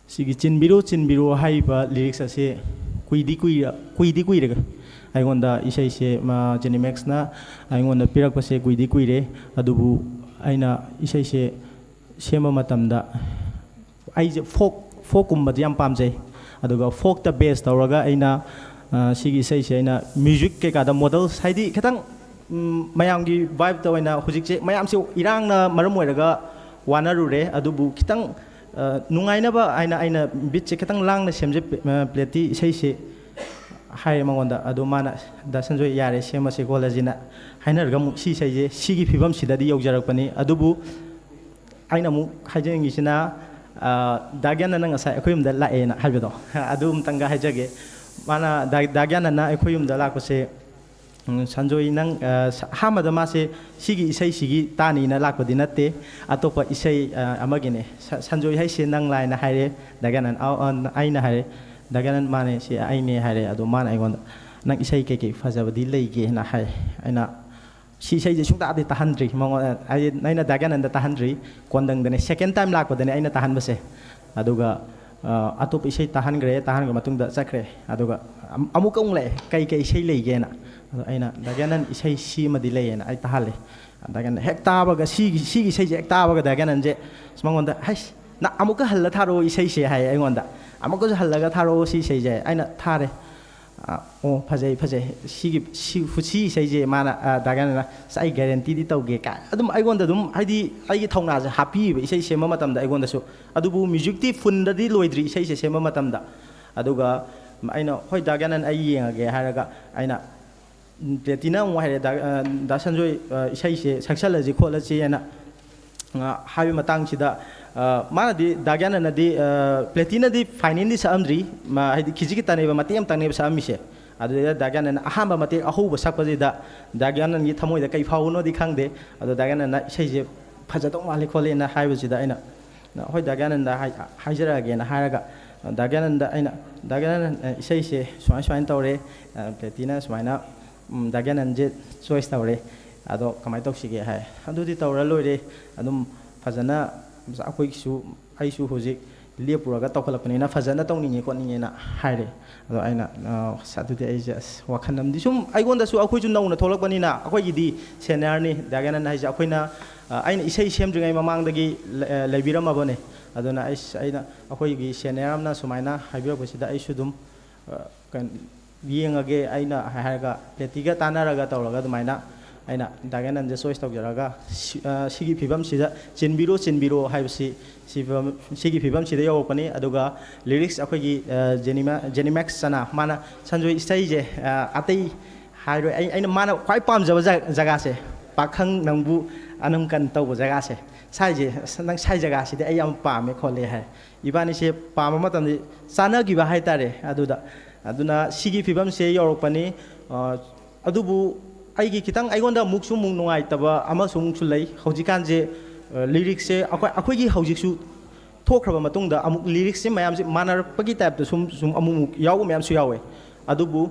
ꯁꯤꯒꯤ ꯆꯤꯟꯕꯤꯔꯣ ꯍꯥꯏꯔꯤꯕ ꯂꯤꯔꯤꯛꯁ ꯑꯁꯦ ꯀꯨꯏꯔꯒ ꯑꯩꯉꯣꯟꯗ ꯏꯁꯩꯁꯦ ꯖꯦꯅꯤꯃꯦꯛꯁꯅ ꯑꯩꯉꯣꯟꯗ ꯄꯤꯔꯛꯄꯁꯦ ꯀꯨꯏꯔꯦ ꯑꯗꯨꯕꯨ ꯑꯩꯅ ꯏꯁꯩꯁꯦ ꯁꯦꯝꯕ ꯃꯇꯝꯗ ꯑꯩꯁꯦ ꯐꯣꯛꯀꯨꯝꯕꯗꯤ ꯌꯥꯝ ꯄꯥꯝꯖꯩ ꯑꯗꯨꯒ ꯐꯣꯛꯇ ꯕꯦꯁ ꯇꯧꯔꯒ ꯑꯩꯅ ꯁꯤꯒꯤ ꯏꯁꯩꯁꯦ ꯑꯩꯅ ꯃ꯭ꯌꯨꯖꯤꯛ ꯀꯩꯀꯥꯗ ꯃꯣꯗꯜꯁ ꯍꯥꯏꯗꯤ ꯈꯤꯇꯪ ꯃꯌꯥꯝꯒꯤ ꯚꯥꯏꯕꯇ ꯑꯣꯏꯅ ꯍꯧꯖꯤꯛꯁꯦ ꯃꯌꯥꯝꯁꯦ ꯏꯔꯥꯡꯅ ꯃꯔꯝ ꯑꯣꯏꯔꯒ ꯋꯥꯅꯔꯨꯔꯦ ꯑꯗꯨꯕꯨ ꯈꯤꯇꯪ ꯅꯨꯡꯉꯥꯏꯅꯕ ꯑꯩꯅ ꯕꯤꯠꯁꯦ ꯈꯤꯇꯪ ꯂꯥꯡꯅ ꯁꯦꯝꯖꯩ ꯄ꯭ꯂꯦꯇꯤ ꯏꯁꯩꯁꯦ ꯍꯥꯏꯔꯦ ꯃꯉꯣꯟꯗ ꯑꯗꯣ ꯃꯥꯅ ꯗꯥ ꯁꯟꯖꯣꯏ ꯌꯥꯔꯦ ꯁꯦꯝꯃꯁꯤ ꯈꯣꯠꯂꯁꯤꯅ ꯍꯥꯏꯅꯔꯒ ꯑꯃꯨꯛ ꯁꯤ ꯏꯁꯩꯁꯦ ꯁꯤꯒꯤ ꯐꯤꯕꯝꯁꯤꯗꯗꯤ ꯌꯧꯖꯔꯛꯄꯅꯤ ꯑꯗꯨꯕꯨ ꯑꯩꯅ ꯑꯃꯨꯛ ꯍꯥꯏꯖꯅꯤꯡꯉꯤꯁꯤꯅ ꯗꯥꯒ꯭ꯌꯥꯅꯅ ꯉꯁꯥꯏ ꯑꯩꯈꯣꯏ ꯌꯨꯝꯗ ꯂꯥꯛꯑꯦꯅ ꯍꯥꯏꯕꯗꯣ ꯑꯗꯨ ꯑꯃꯇꯪꯒ ꯍꯥꯏꯖꯒꯦ ꯃꯥꯅ ꯗꯥꯒ꯭ꯌꯥꯅꯅ ꯑꯩꯈꯣꯏ ꯌꯨꯝꯗ ꯂꯥꯛꯄꯁꯦ ꯁꯟꯖꯣꯏ ꯅꯪ ꯑꯍꯥꯟꯕꯗ ꯃꯥꯁꯦ ꯁꯤꯒꯤ ꯏꯁꯩꯁꯤꯒꯤ ꯇꯥꯅꯤꯅ ꯂꯥꯛꯄꯗꯤ ꯅꯠꯇꯦ ꯑꯇꯣꯞꯄ ꯏꯁꯩ ꯑꯃꯒꯤꯅꯦ ꯁꯟꯖꯣꯏ ꯍꯥꯏꯁꯦ ꯅꯪ ꯂꯥꯏꯅ ꯍꯥꯏꯔꯦ ꯗꯥꯒ꯭ꯌꯥꯅꯟ ꯑꯩꯅ ꯍꯥꯏꯔꯦ ꯗꯥꯒ꯭ꯌꯥꯅꯟ ꯃꯥꯅꯦ ꯁꯤ ꯑꯩꯅꯦ ꯍꯥꯏꯔꯦ ꯑꯗꯣ ꯃꯥꯅ ꯑꯩꯉꯣꯟꯗ ꯅꯪ ꯏꯁꯩ ꯀꯩꯀꯩ ꯐꯖꯕꯗꯤ ꯂꯩꯒꯦꯅ ꯍꯥꯏ ꯑꯩꯅ ꯁꯤ ꯏꯁꯩꯁꯦ ꯁꯨꯡꯇꯥꯗꯤ ꯇꯥꯍꯟꯗ꯭ꯔꯤ ꯃꯉꯣꯟꯗ ꯑꯩꯅ ꯗꯥꯒ꯭ꯌꯥꯅꯟꯗ ꯇꯥꯍꯟꯗ꯭ꯔꯤ ꯀꯣꯟꯗꯪꯗꯅꯦ ꯁꯦꯀꯦꯟ ꯇꯥꯏꯝ ꯂꯥꯛꯄꯗꯅꯦ ꯑꯩꯅ ꯇꯥꯍꯟꯕꯁꯦ ꯑꯗꯨꯒ ꯑꯇꯣꯞꯄ ꯏꯁꯩ ꯇꯥꯍꯟꯈ꯭ꯔꯦ ꯇꯥꯍꯟꯈ꯭ꯔ ꯃꯇꯨꯡꯗ ꯆꯠꯈ꯭ꯔꯦ ꯑꯗꯨꯒ ꯑꯃꯨꯛꯀ ꯑꯃꯨꯛ ꯂꯥꯛꯑꯦ ꯀꯩ ꯏꯁꯩ ꯂꯩꯒꯦꯅ ꯑꯗꯣ ꯑꯩꯅ ꯗꯥꯒ꯭ꯌꯥꯅꯟ ꯏꯁꯩ ꯁꯤꯃꯗꯤ ꯂꯩꯌꯦꯅ ꯑꯩ ꯇꯥꯍꯜꯂꯦ ꯗꯥꯒ꯭ꯌꯥꯅꯟ ꯍꯦꯛ ꯇꯥꯕꯒ ꯁꯤꯒꯤ ꯏꯁꯩꯁꯦ ꯍꯦꯛ ꯇꯥꯕꯒ ꯗꯥꯒ꯭ꯌꯥꯅꯟꯁꯦ ꯃꯉꯣꯟꯗ ꯍꯩꯁ ꯅꯪ ꯑꯃꯨꯛꯀ ꯍꯜꯂ ꯊꯥꯔꯛꯑꯣ ꯏꯁꯩꯁꯦ ꯍꯥꯏꯌꯦ ꯑꯩꯉꯣꯟꯗ ꯑꯃꯨꯛꯀꯁꯨ ꯍꯜꯂꯒ ꯊꯥꯔꯛꯑꯣ ꯁꯤ ꯏꯁꯩꯁꯦ ꯑꯩꯅ ꯊꯥꯔꯦ ꯑꯣ ꯐꯖꯩ ꯁꯤ ꯏꯁꯩꯁꯦ ꯃꯥꯅ ꯗꯥꯒ꯭ꯌꯥꯅꯟꯅ ꯑꯩ ꯒꯦꯔꯦꯟꯇꯤꯗꯤ ꯇꯧꯒꯦ ꯀꯥꯏ ꯑꯗꯨꯝ ꯑꯩꯉꯣꯟꯗ ꯑꯗꯨꯝ ꯍꯥꯏꯗꯤ ꯑꯩꯒꯤ ꯊꯧꯅꯥꯁꯦ ꯍꯥꯞꯄꯤꯕ ꯏꯁꯩ ꯁꯦꯝꯕ ꯃꯇꯝꯗ ꯑꯩꯉꯣꯟꯗꯁꯨ ꯑꯗꯨꯕꯨ ꯃ꯭ꯌꯨꯖꯤꯛꯇꯤ ꯐꯨꯟꯗꯗꯤ ꯂꯣꯏꯗ꯭ꯔꯤ ꯏꯁꯩꯁꯦ ꯁꯦꯝꯕ ꯃꯇꯝꯗ ꯑꯗꯨꯒ ꯑꯩꯅ ꯍꯣꯏ ꯗꯥꯒ꯭ꯌꯥꯅꯟ ꯑꯩ ꯌꯦꯡꯉꯒꯦ ꯍꯥꯏꯔꯒ ꯑꯩꯅ ꯄ꯭ꯂꯦꯇꯤꯅ ꯑꯃꯨꯛ ꯍꯥꯏꯔꯦ ꯗꯥ ꯁꯟꯖꯣꯏ ꯏꯁꯩꯁꯦ ꯁꯛꯆꯜꯂꯁꯤ ꯈꯣꯠꯂꯁꯤ ꯍꯥꯏꯅ ꯍꯥꯏꯕ ꯃꯇꯥꯡꯁꯤꯗ ꯃꯥꯅꯗꯤ ꯗꯥꯒ꯭ꯌꯥꯅꯟꯅꯗꯤ ꯄ꯭ꯂꯦꯇꯤꯅꯗꯤ ꯐꯥꯏꯅꯦꯜꯗꯤ ꯁꯛꯑꯝꯗ꯭ꯔꯤ ꯍꯥꯏꯗꯤ ꯈꯤꯇꯪꯅꯦꯕ ꯃꯇꯦꯛ ꯑꯃꯇꯪꯅꯦꯕ ꯁꯛꯑꯝꯃꯤꯁꯦ ꯑꯗꯨꯗ ꯗꯥꯒ꯭ꯌꯥꯅꯟꯅ ꯑꯍꯥꯟꯕ ꯃꯇꯦꯛ ꯑꯍꯧꯕ ꯁꯛꯄꯁꯤꯗ ꯗꯥꯒ꯭ꯌꯥꯅꯟꯒꯤ ꯊꯃꯣꯏꯗ ꯀꯩ ꯐꯥꯎꯕꯅꯣꯗꯤ ꯈꯪꯗꯦ ꯑꯗꯣ ꯗꯥꯒ꯭ꯌꯥꯅꯟꯅ ꯏꯁꯩꯁꯦ ꯐꯖꯗꯧ ꯃꯥꯜꯂꯦ ꯈꯣꯠꯂꯦꯅ ꯍꯥꯏꯕꯁꯤda ꯑꯩꯅ ꯍꯣꯏ ꯗꯥꯒ꯭ꯌꯥꯅꯟꯗ ꯍꯥꯏꯖꯔꯛꯑꯒꯦꯅ ꯍꯥꯏꯔꯒ ꯗꯥꯒ꯭ꯌꯥꯅꯟꯗ ꯑꯩꯅ ꯗꯥꯒ꯭ꯌꯥꯅꯟ ꯏꯁꯩꯁꯦ ꯁꯨꯃꯥꯏꯅ ꯇꯧꯔꯦ ꯄ꯭ꯂꯦꯇꯤꯅ ꯁꯨꯃꯥꯏꯅ ꯗꯥꯒ꯭ꯌꯥꯅꯟꯁꯦ ꯆꯣꯏꯁ ꯇꯧꯔꯦ ꯑꯗꯣ ꯀꯃꯥꯏꯅ ꯇꯧꯁꯤꯒꯦ ꯍꯥꯏ ꯑꯗꯨꯗꯤ ꯇꯧꯔ ꯂꯣꯏꯔꯦ ꯑꯗꯨꯝ ꯐꯖꯅ ꯑꯩꯁꯨ ꯍꯧꯖꯤꯛ ꯂꯦꯞꯄꯨꯔꯒ ꯇꯧꯈꯠꯂꯛꯄꯅꯤꯅ ꯐꯖꯅ ꯇꯧꯅꯤꯡꯉꯦ ꯈꯣꯠꯅꯤꯡꯉꯦꯅ ꯍꯥꯏꯔꯦ ꯑꯗꯣ ꯑꯩꯅ ꯑꯗꯨꯗꯤ ꯑꯩꯁꯦ ꯋꯥꯈꯜ ꯑꯃꯗꯤ ꯁꯨꯝ ꯑꯩꯉꯣꯟꯗꯁꯨ ꯑꯩꯈꯣꯏꯁꯨ ꯅꯧꯅ ꯊꯣꯛꯂꯛꯄꯅꯤ나 ꯑꯩꯈꯣꯏꯒꯤꯗꯤ ꯁꯦꯅꯤꯌꯔꯅꯤ ꯗꯥꯒ꯭ꯌꯥꯅꯟ ꯍꯥꯏꯁꯦ ꯑꯩꯅ ꯏꯁꯩ ꯁꯦꯝꯗ꯭ꯔꯤꯉꯩ ꯃꯃꯥꯡꯗꯒꯤ ꯂꯩꯕꯤꯔꯝꯃꯕꯅꯦ ꯑꯗꯨꯅ ꯑꯩꯅ ꯑꯩꯈꯣꯏꯒꯤ ꯁꯦꯅꯤꯌꯔ ꯑꯃꯅ ꯁꯨꯃꯥꯏꯅ ꯍꯥꯏꯕꯤꯔꯛꯄꯁꯤꯗ ꯑꯩꯁꯨ ꯑꯗꯨꯝ ꯌꯦꯡꯉꯒꯦ ꯑꯩꯅ ꯍꯥꯏꯔꯒ ꯄ꯭ꯂꯦꯇꯤꯒ ꯇꯥꯟꯅꯔꯒ ꯇꯧꯔꯒ ꯑꯗꯨꯃꯥꯏꯅ ꯑꯩꯅ ꯗꯥꯒ꯭ꯌꯥꯅꯟꯁꯦ ꯆꯣꯏꯁ ꯇꯧꯖꯔꯒ ꯁꯤꯒꯤ ꯐꯤꯕꯝꯁꯤꯗ ꯆꯤꯟꯕꯤꯔꯣ ꯍꯥꯏꯕꯁꯤ ꯁꯤꯒꯤ ꯐꯤꯕꯝꯁꯤꯗ ꯌꯧꯔꯛꯄꯅꯤ ꯑꯗꯨꯒ ꯂꯤꯔꯤꯛꯁ ꯑꯩꯈꯣꯏꯒꯤ ꯖꯦꯅꯤꯃꯦꯛꯁ ꯆꯅ ꯃꯥꯅ ꯁꯟꯖꯣꯏ ꯏꯁꯩꯁꯦ ꯑꯇꯩ ꯍꯥꯏꯔꯣꯏ ꯑꯩꯅ ꯃꯥꯅ ꯈ꯭ꯋꯥꯏ ꯄꯥꯝꯖꯕ ꯖꯒꯥꯁꯦ ꯄꯥꯈꯪ ꯅꯪꯕꯨ ꯑꯅꯝꯀꯟ ꯇꯧꯕ ꯖꯒꯥꯁꯦ ꯁꯥꯏꯁꯦ ꯅꯪ ꯁꯥꯏ ꯖꯒꯥꯁꯤꯗꯤ ꯑꯩ ꯌꯥꯝ ꯄꯥꯝꯃꯦ ꯈꯣꯠꯂꯦ ꯍꯥꯏ ꯏꯕꯥꯅꯤꯁꯦ ꯄꯥꯝꯕ ꯃꯇꯝꯗꯤ ꯆꯥꯟꯅꯈꯤꯕ ꯍꯥꯏꯇꯥꯔꯦ ꯑꯗꯨꯅ ꯁꯤꯒꯤ ꯐꯤꯕꯝꯁꯦ ꯌꯧꯔꯛꯄꯅꯤ ꯑꯗꯨꯕꯨ ꯑꯩꯒꯤ ꯈꯤꯇꯪ ꯑꯩꯉꯣꯟꯗ ꯑꯃꯨꯛꯁꯨ ꯑꯅꯨꯡꯉꯥꯏꯇꯕ ꯑꯃꯁꯨ ꯂꯩ ꯍꯧꯖꯤꯛꯀꯥꯟꯁꯦ ꯂꯤꯔꯤꯛꯁꯦ ꯑꯩꯈꯣꯏꯒꯤ ꯍꯧꯖꯤꯛꯁꯨ ꯊꯣꯛꯈ꯭ꯔꯕ ꯃꯇꯨꯡꯗ ꯑꯃꯨꯛ ꯂꯤꯔꯤꯛꯁꯦ ꯃꯌꯥꯝꯁꯦ ꯃꯥꯟꯅꯔꯛꯄꯒꯤ ꯇꯥꯏꯞꯇ ꯁꯨꯝ ꯑꯃꯨꯛ ꯌꯥꯎꯕ ꯃꯌꯥꯝꯁꯨ ꯌꯥꯎꯋꯦ ꯑꯗꯨꯕꯨ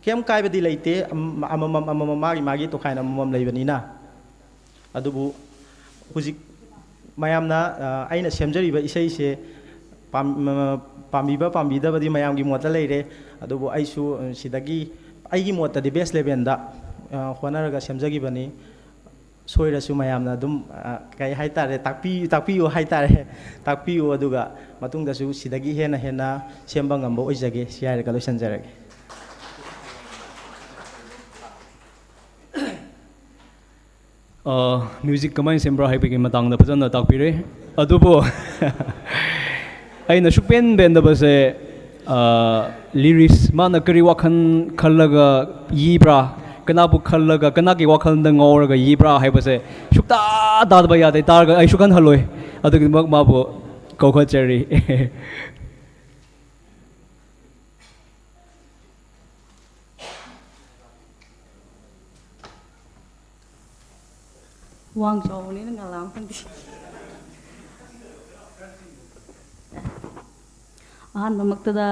ꯀꯩꯝ ꯀꯥꯏꯕꯗꯤ ꯂꯩꯇꯦ ꯑꯃꯃꯝ ꯃꯥꯒꯤ ꯇꯣꯈꯥꯏꯅ ꯑꯃꯃꯝ ꯂꯩꯕꯅꯤꯅ ꯑꯗꯨꯕꯨ ꯍꯧꯖꯤꯛ ꯃꯌꯥꯝꯅ ꯑꯩꯅ ꯁꯦꯝꯖꯔꯤꯕ ꯏꯁꯩꯁꯦ ꯄꯥꯝꯕꯤꯕ ꯄꯥꯝꯕꯤꯗꯕꯗꯤ ꯃꯌꯥꯝꯒꯤ ꯃꯣꯠꯇ ꯂꯩꯔꯦ ꯑꯗꯨꯕꯨ ꯑꯩꯁꯨ ꯁꯤꯗꯒꯤ ꯑꯩꯒꯤ ꯃꯣꯠꯇꯗꯤ ꯕꯦꯁ ꯂꯦꯚꯦꯜꯗ ꯍꯣꯠꯅꯔꯒ ꯁꯦꯝꯖꯈꯤꯕꯅꯤ ꯁꯣꯏꯔꯁꯨ ꯃꯌꯥꯝꯅ ꯑꯗꯨꯝ ꯀꯩ ꯍꯥꯏꯇꯥꯔꯦ ꯇꯥꯛꯄꯤꯌꯨ ꯍꯥꯏꯇꯥꯔꯦ ꯇꯥꯛꯄꯤꯌꯨ ꯑꯗꯨꯒ ꯃꯇꯨꯡꯗꯁꯨ ꯁꯤꯗꯒꯤ ꯍꯦꯟꯅ ꯁꯦꯝꯕ ꯉꯝꯕ ꯑꯣꯏꯖꯒꯦ ꯁꯤ ꯍꯥꯏꯔꯒ ꯂꯣꯏꯁꯤꯟꯖꯔꯒꯦ ꯃ꯭ꯌꯨꯖꯤꯛ ꯀꯃꯥꯏꯅ ꯁꯦꯝꯕ꯭ꯔꯥ ꯍꯥꯏꯕꯒꯤ ꯃꯇꯥꯡꯗ ꯐꯖꯅ ꯇꯥꯛꯄꯤꯔꯦ ꯑꯗꯨꯕꯨ ꯑꯩꯅ ꯁꯨꯛꯄꯦꯟ ꯄꯦꯟꯗꯕꯁꯦ ꯂꯤꯔꯤꯛꯁ ꯃꯥꯅ ꯀꯔꯤ ꯋꯥꯈꯜ ꯈꯜꯂꯒ ꯏꯕ꯭ꯔꯥ ꯀꯅꯥꯕꯨ ꯈꯜꯂꯒ ꯀꯅꯥꯒꯤ ꯋꯥꯈꯜꯗ ꯉꯥꯎꯔꯒ ꯏꯕ꯭ꯔꯥ ꯍꯥꯏꯕꯁꯦ ꯁꯨꯛꯇꯥ ꯇꯥꯗꯕ ꯌꯥꯗꯦ ꯇꯥꯔꯒ ꯑꯩ ꯁꯨꯛꯍꯜꯂꯣꯏ ꯑꯗꯨꯒꯤꯗꯃꯛ ꯃꯥꯕꯨ ꯀꯧꯈꯠꯆꯔꯤ ꯋꯥꯡ ꯆꯥꯎꯕꯅꯤꯅ ꯉꯥꯂꯥꯝ ꯈꯪꯗꯦ ꯑꯍꯥꯟꯕꯃꯛꯇꯗ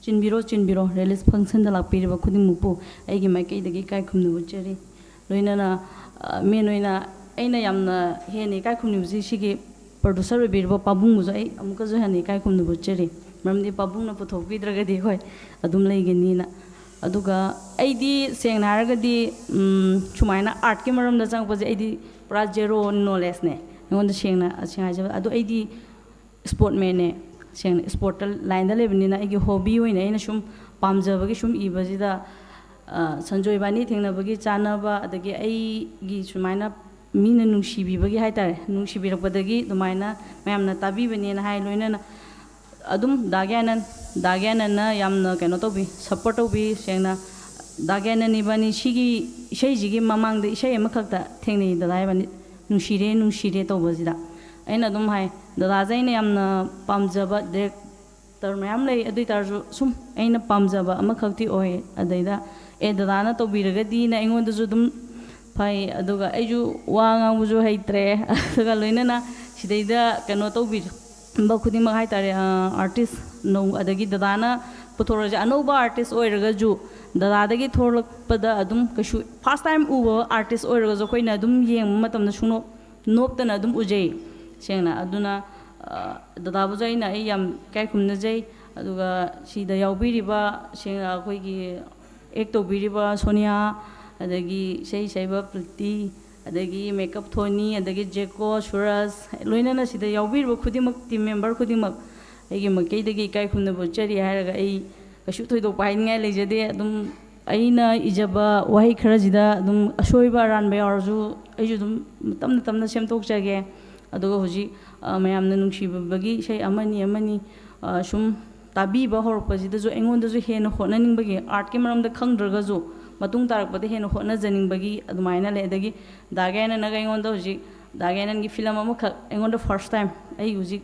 ꯆꯤꯟꯕꯤꯔꯣ ꯔꯤꯂꯤꯁ ꯐꯪꯁꯟꯗ ꯂꯥꯛꯄꯤꯔꯤꯕ ꯈꯨꯗꯤꯡꯃꯛꯄꯨ ꯑꯩꯒꯤ ꯃꯥꯏꯀꯩꯗꯒꯤ ꯏꯀꯥꯏ ꯈꯨꯝꯅꯖꯔꯤ ꯂꯣꯏꯅꯅ ꯃꯦꯟ ꯑꯣꯏꯅ ꯑꯩꯅ ꯌꯥꯝꯅ ꯍꯦꯟꯅ ꯏꯀꯥꯏ ꯈꯨꯝꯅꯕꯁꯤ ꯁꯤꯒꯤ ꯄ꯭ꯔꯣꯗ꯭ꯌꯨꯁꯔ ꯑꯣꯏꯕꯤꯔꯤꯕ ꯄꯥꯕꯨꯡꯕꯨꯁꯨ ꯑꯩ ꯑꯃꯨꯛꯀꯁꯨ ꯍꯦꯟꯅ ꯏꯀꯥꯏ ꯈꯨꯝꯅꯖꯔꯤ ꯃꯔꯝꯗꯤ ꯄꯥꯕꯨꯡꯅ ꯄꯨꯊꯣꯛꯄꯤꯗ꯭ꯔꯒꯗꯤ ꯍꯣꯏ ꯑꯗꯨꯝ ꯂꯩꯒꯅꯤꯅ ꯑꯗꯨꯒ ꯑꯩꯗꯤ ꯁꯦꯡꯅ ꯍꯥꯏꯔꯒꯗꯤ ꯁꯨꯃꯥꯏꯅ ꯑꯥꯔꯠꯀꯤ ꯃꯔꯝꯗ ꯆꯪꯉꯛꯄꯁꯦ ꯑꯩꯗꯤ ꯄꯨꯔꯥ ꯖꯦꯔꯣ ꯅꯣꯂꯦꯖꯅꯦ ꯑꯩꯉꯣꯟꯗ ꯁꯦꯡꯅ ꯍꯥꯏꯖꯕ ꯑꯗꯣ ꯑꯩꯗꯤ ꯁ꯭ꯄꯣꯔꯠꯃꯦꯟꯅꯦ ꯁꯦꯡꯅ ꯁ꯭ꯄꯣꯔꯠꯇ ꯂꯥꯏꯟꯗ ꯂꯩꯕꯅꯤꯅ ꯑꯩꯒꯤ ꯍꯣꯕꯤ ꯑꯣꯏꯅ ꯑꯩꯅ ꯁꯨꯝ ꯄꯥꯝꯖꯕꯒꯤ ꯁꯨꯝ ꯏꯕꯁꯤꯗ ꯁꯟꯖꯣꯏ ꯏꯕꯥꯅꯤ ꯊꯦꯡꯅꯕꯒꯤ ꯆꯥꯟꯅꯕ ꯑꯗꯒꯤ ꯑꯩꯒꯤ ꯁꯨꯃꯥꯏꯅ ꯃꯤꯅ ꯅꯨꯡꯁꯤꯕꯤꯕꯒꯤ ꯍꯥꯏꯇꯥꯔꯦ ꯅꯨꯡꯁꯤꯕꯤꯔꯛꯄꯗꯒꯤ ꯑꯗꯨꯃꯥꯏꯅ ꯃꯌꯥꯝꯅ ꯇꯥꯕꯤꯕꯅꯦꯅ ꯍꯥꯏ ꯂꯣꯏꯅꯅ ꯑꯗꯨꯝ ꯗꯥꯒ꯭ꯌꯥꯅꯟꯅ ꯌꯥꯝꯅ ꯀꯩꯅꯣ ꯇꯧꯕꯤ ꯁꯞꯄꯣꯔꯠ ꯇꯧꯕꯤ ꯁꯦꯡꯅ ꯗꯥꯒ꯭ꯌꯥꯅꯟ ꯏꯕꯥꯅꯤ ꯁꯤꯒꯤ ꯏꯁꯩꯁꯤꯒꯤ ꯃꯃꯥꯡꯗ ꯏꯁꯩ ꯑꯃꯈꯛꯇ ꯊꯦꯡꯅꯩꯗꯅ ꯏꯕꯥꯅꯤ ꯅꯨꯡꯁꯤꯔꯦ ꯇꯧꯕꯁꯤꯗ ꯑꯩꯅ ꯑꯗꯨꯝ ꯍꯥꯏ ꯗꯗꯥꯁꯦ ꯑꯩꯅ ꯌꯥꯝꯅ ꯄꯥꯝꯖꯕ ꯗꯤꯔꯦꯛꯇꯔ ꯃꯌꯥꯝ ꯂꯩ ꯑꯗꯨ ꯑꯣꯏꯇꯥꯔꯁꯨ ꯁꯨꯝ ꯑꯩꯅ ꯄꯥꯝꯖꯕ ꯑꯃꯈꯛꯇꯤ ꯑꯣꯏ ꯑꯗꯩꯗ ꯗꯗꯥꯅ ꯇꯧꯕꯤꯔꯒꯗꯤꯅ ꯑꯩꯉꯣꯟꯗꯁꯨ ꯑꯗꯨꯝ ꯐꯩ ꯑꯗꯨꯒ ꯑꯩꯁꯨ ꯋꯥ ꯉꯥꯡꯕꯁꯨ ꯍꯩꯇ꯭ꯔꯦ ꯑꯗꯨꯒ ꯂꯣꯏꯅꯅ ꯁꯤꯗꯩꯗ ꯀꯩꯅꯣ ꯇꯧꯕꯤꯕ ꯈꯨꯗꯤꯡꯃꯛ ꯍꯥꯏꯇꯥꯔꯦ ꯑꯥꯔꯇꯤꯁ ꯑꯗꯒꯤ ꯗꯗꯥꯅ ꯄꯨꯊꯣꯔꯛꯁꯦ ꯑꯅꯧꯕ ꯑꯥꯔꯇꯤꯁ ꯑꯣꯏꯔꯒꯁꯨ ꯗꯗꯥꯗꯒꯤ ꯊꯣꯛꯂꯛꯄꯗ ꯑꯗꯨꯝ ꯀꯩꯁꯨ ꯐꯥꯔꯁ ꯇꯥꯏꯝ ꯎꯕ ꯑꯥꯔꯇꯤꯁ ꯑꯣꯏꯔꯒꯁꯨ ꯑꯩꯈꯣꯏꯅ ꯑꯗꯨꯝ ꯌꯦꯡꯕ ꯃꯇꯝꯗ ꯁꯨꯡꯅꯣꯞ ꯅꯣꯞꯇꯅ ꯑꯗꯨꯝ ꯎꯖꯩ ꯁꯦꯡꯅ ꯑꯗꯨꯅ ꯗꯗꯥꯕꯨꯁꯨ ꯑꯩ ꯌꯥꯝ ꯏꯀꯥꯏ ꯈꯨꯝꯅꯖꯩ ꯑꯗꯨꯒ ꯁꯤꯗ ꯌꯥꯎꯕꯤꯔꯤꯕ ꯁꯦꯡꯅ ꯑꯩꯈꯣꯏꯒꯤ ꯑꯦꯛ ꯇꯧꯕꯤꯔꯤꯕ ꯁꯣꯅꯤꯌꯥ ꯑꯗꯒꯤ ꯏꯁꯩ ꯁꯩꯕ ꯄ꯭ꯔꯤꯇꯤ ꯑꯗꯒꯤ ꯃꯦꯀꯞ ꯊꯣꯅꯤ ꯑꯗꯒꯤ ꯖꯦꯀꯣ ꯁꯨꯔꯁ ꯂꯣꯏꯅꯅ ꯁꯤꯗ ꯌꯥꯎꯕꯤꯔꯤꯕ ꯈꯨꯗꯤꯡꯃꯛ ꯇꯤꯝ ꯃꯦꯝꯕꯔ ꯈꯨꯗꯤꯡꯃꯛ ꯑꯩꯒꯤ ꯃꯥꯏꯀꯩꯗꯒꯤ ꯏꯀꯥꯏ ꯈꯨꯝꯅꯕ ꯎꯠꯆꯔꯤ ꯍꯥꯏꯔꯒ ꯑꯩ ꯀꯩꯁꯨ ꯊꯣꯏꯗꯣꯛꯄ ꯍꯥꯏꯅꯤꯡꯉꯥꯏ ꯂꯩꯖꯗꯦ ꯑꯗꯨꯝ ꯑꯩꯅ ꯏꯖꯕ ꯋꯥꯍꯩ ꯈꯔꯁꯤꯗ ꯑꯗꯨꯝ ꯑꯁꯣꯏꯕ ꯑꯔꯥꯟꯕ ꯌꯥꯎꯔꯁꯨ ꯑꯩꯁꯨ ꯑꯗꯨꯝ ꯇꯞꯅ ꯇꯞꯅ ꯁꯦꯝꯗꯣꯛꯆꯒꯦ ꯑꯗꯨꯒ ꯍꯧꯖꯤꯛ ꯃꯌꯥꯝꯅ ꯅꯨꯡꯁꯤꯕꯒꯤ ꯏꯁꯩ ꯑꯃꯅꯤ ꯁꯨꯝ ꯇꯥꯕꯤꯕ ꯍꯧꯔꯛꯄꯁꯤꯗꯁꯨ ꯑꯩꯉꯣꯟꯗꯁꯨ ꯍꯦꯟꯅ ꯍꯣꯠꯅꯅꯤꯡꯕꯒꯤ ꯑꯥꯔꯠꯀꯤ ꯃꯔꯝꯗ ꯈꯪꯗ꯭ꯔꯒꯁꯨ ꯃꯇꯨꯡ ꯇꯥꯔꯛꯄꯗ ꯍꯦꯟꯅ ꯍꯣꯠꯅꯖꯅꯤꯡꯕꯒꯤ ꯑꯗꯨꯃꯥꯏꯅ ꯂꯩ ꯑꯗꯒꯤ ꯗꯥꯒꯦꯅꯅꯒ ꯑꯩꯉꯣꯟꯗ ꯍꯧꯖꯤꯛ ꯗꯥꯒꯦꯅꯟꯒꯤ ꯐꯤꯂꯝ ꯑꯃꯈꯛ ꯑꯩꯉꯣꯟꯗ ꯐꯥꯔꯁ ꯇꯥꯏꯝ ꯑꯩ ꯍꯧꯖꯤꯛ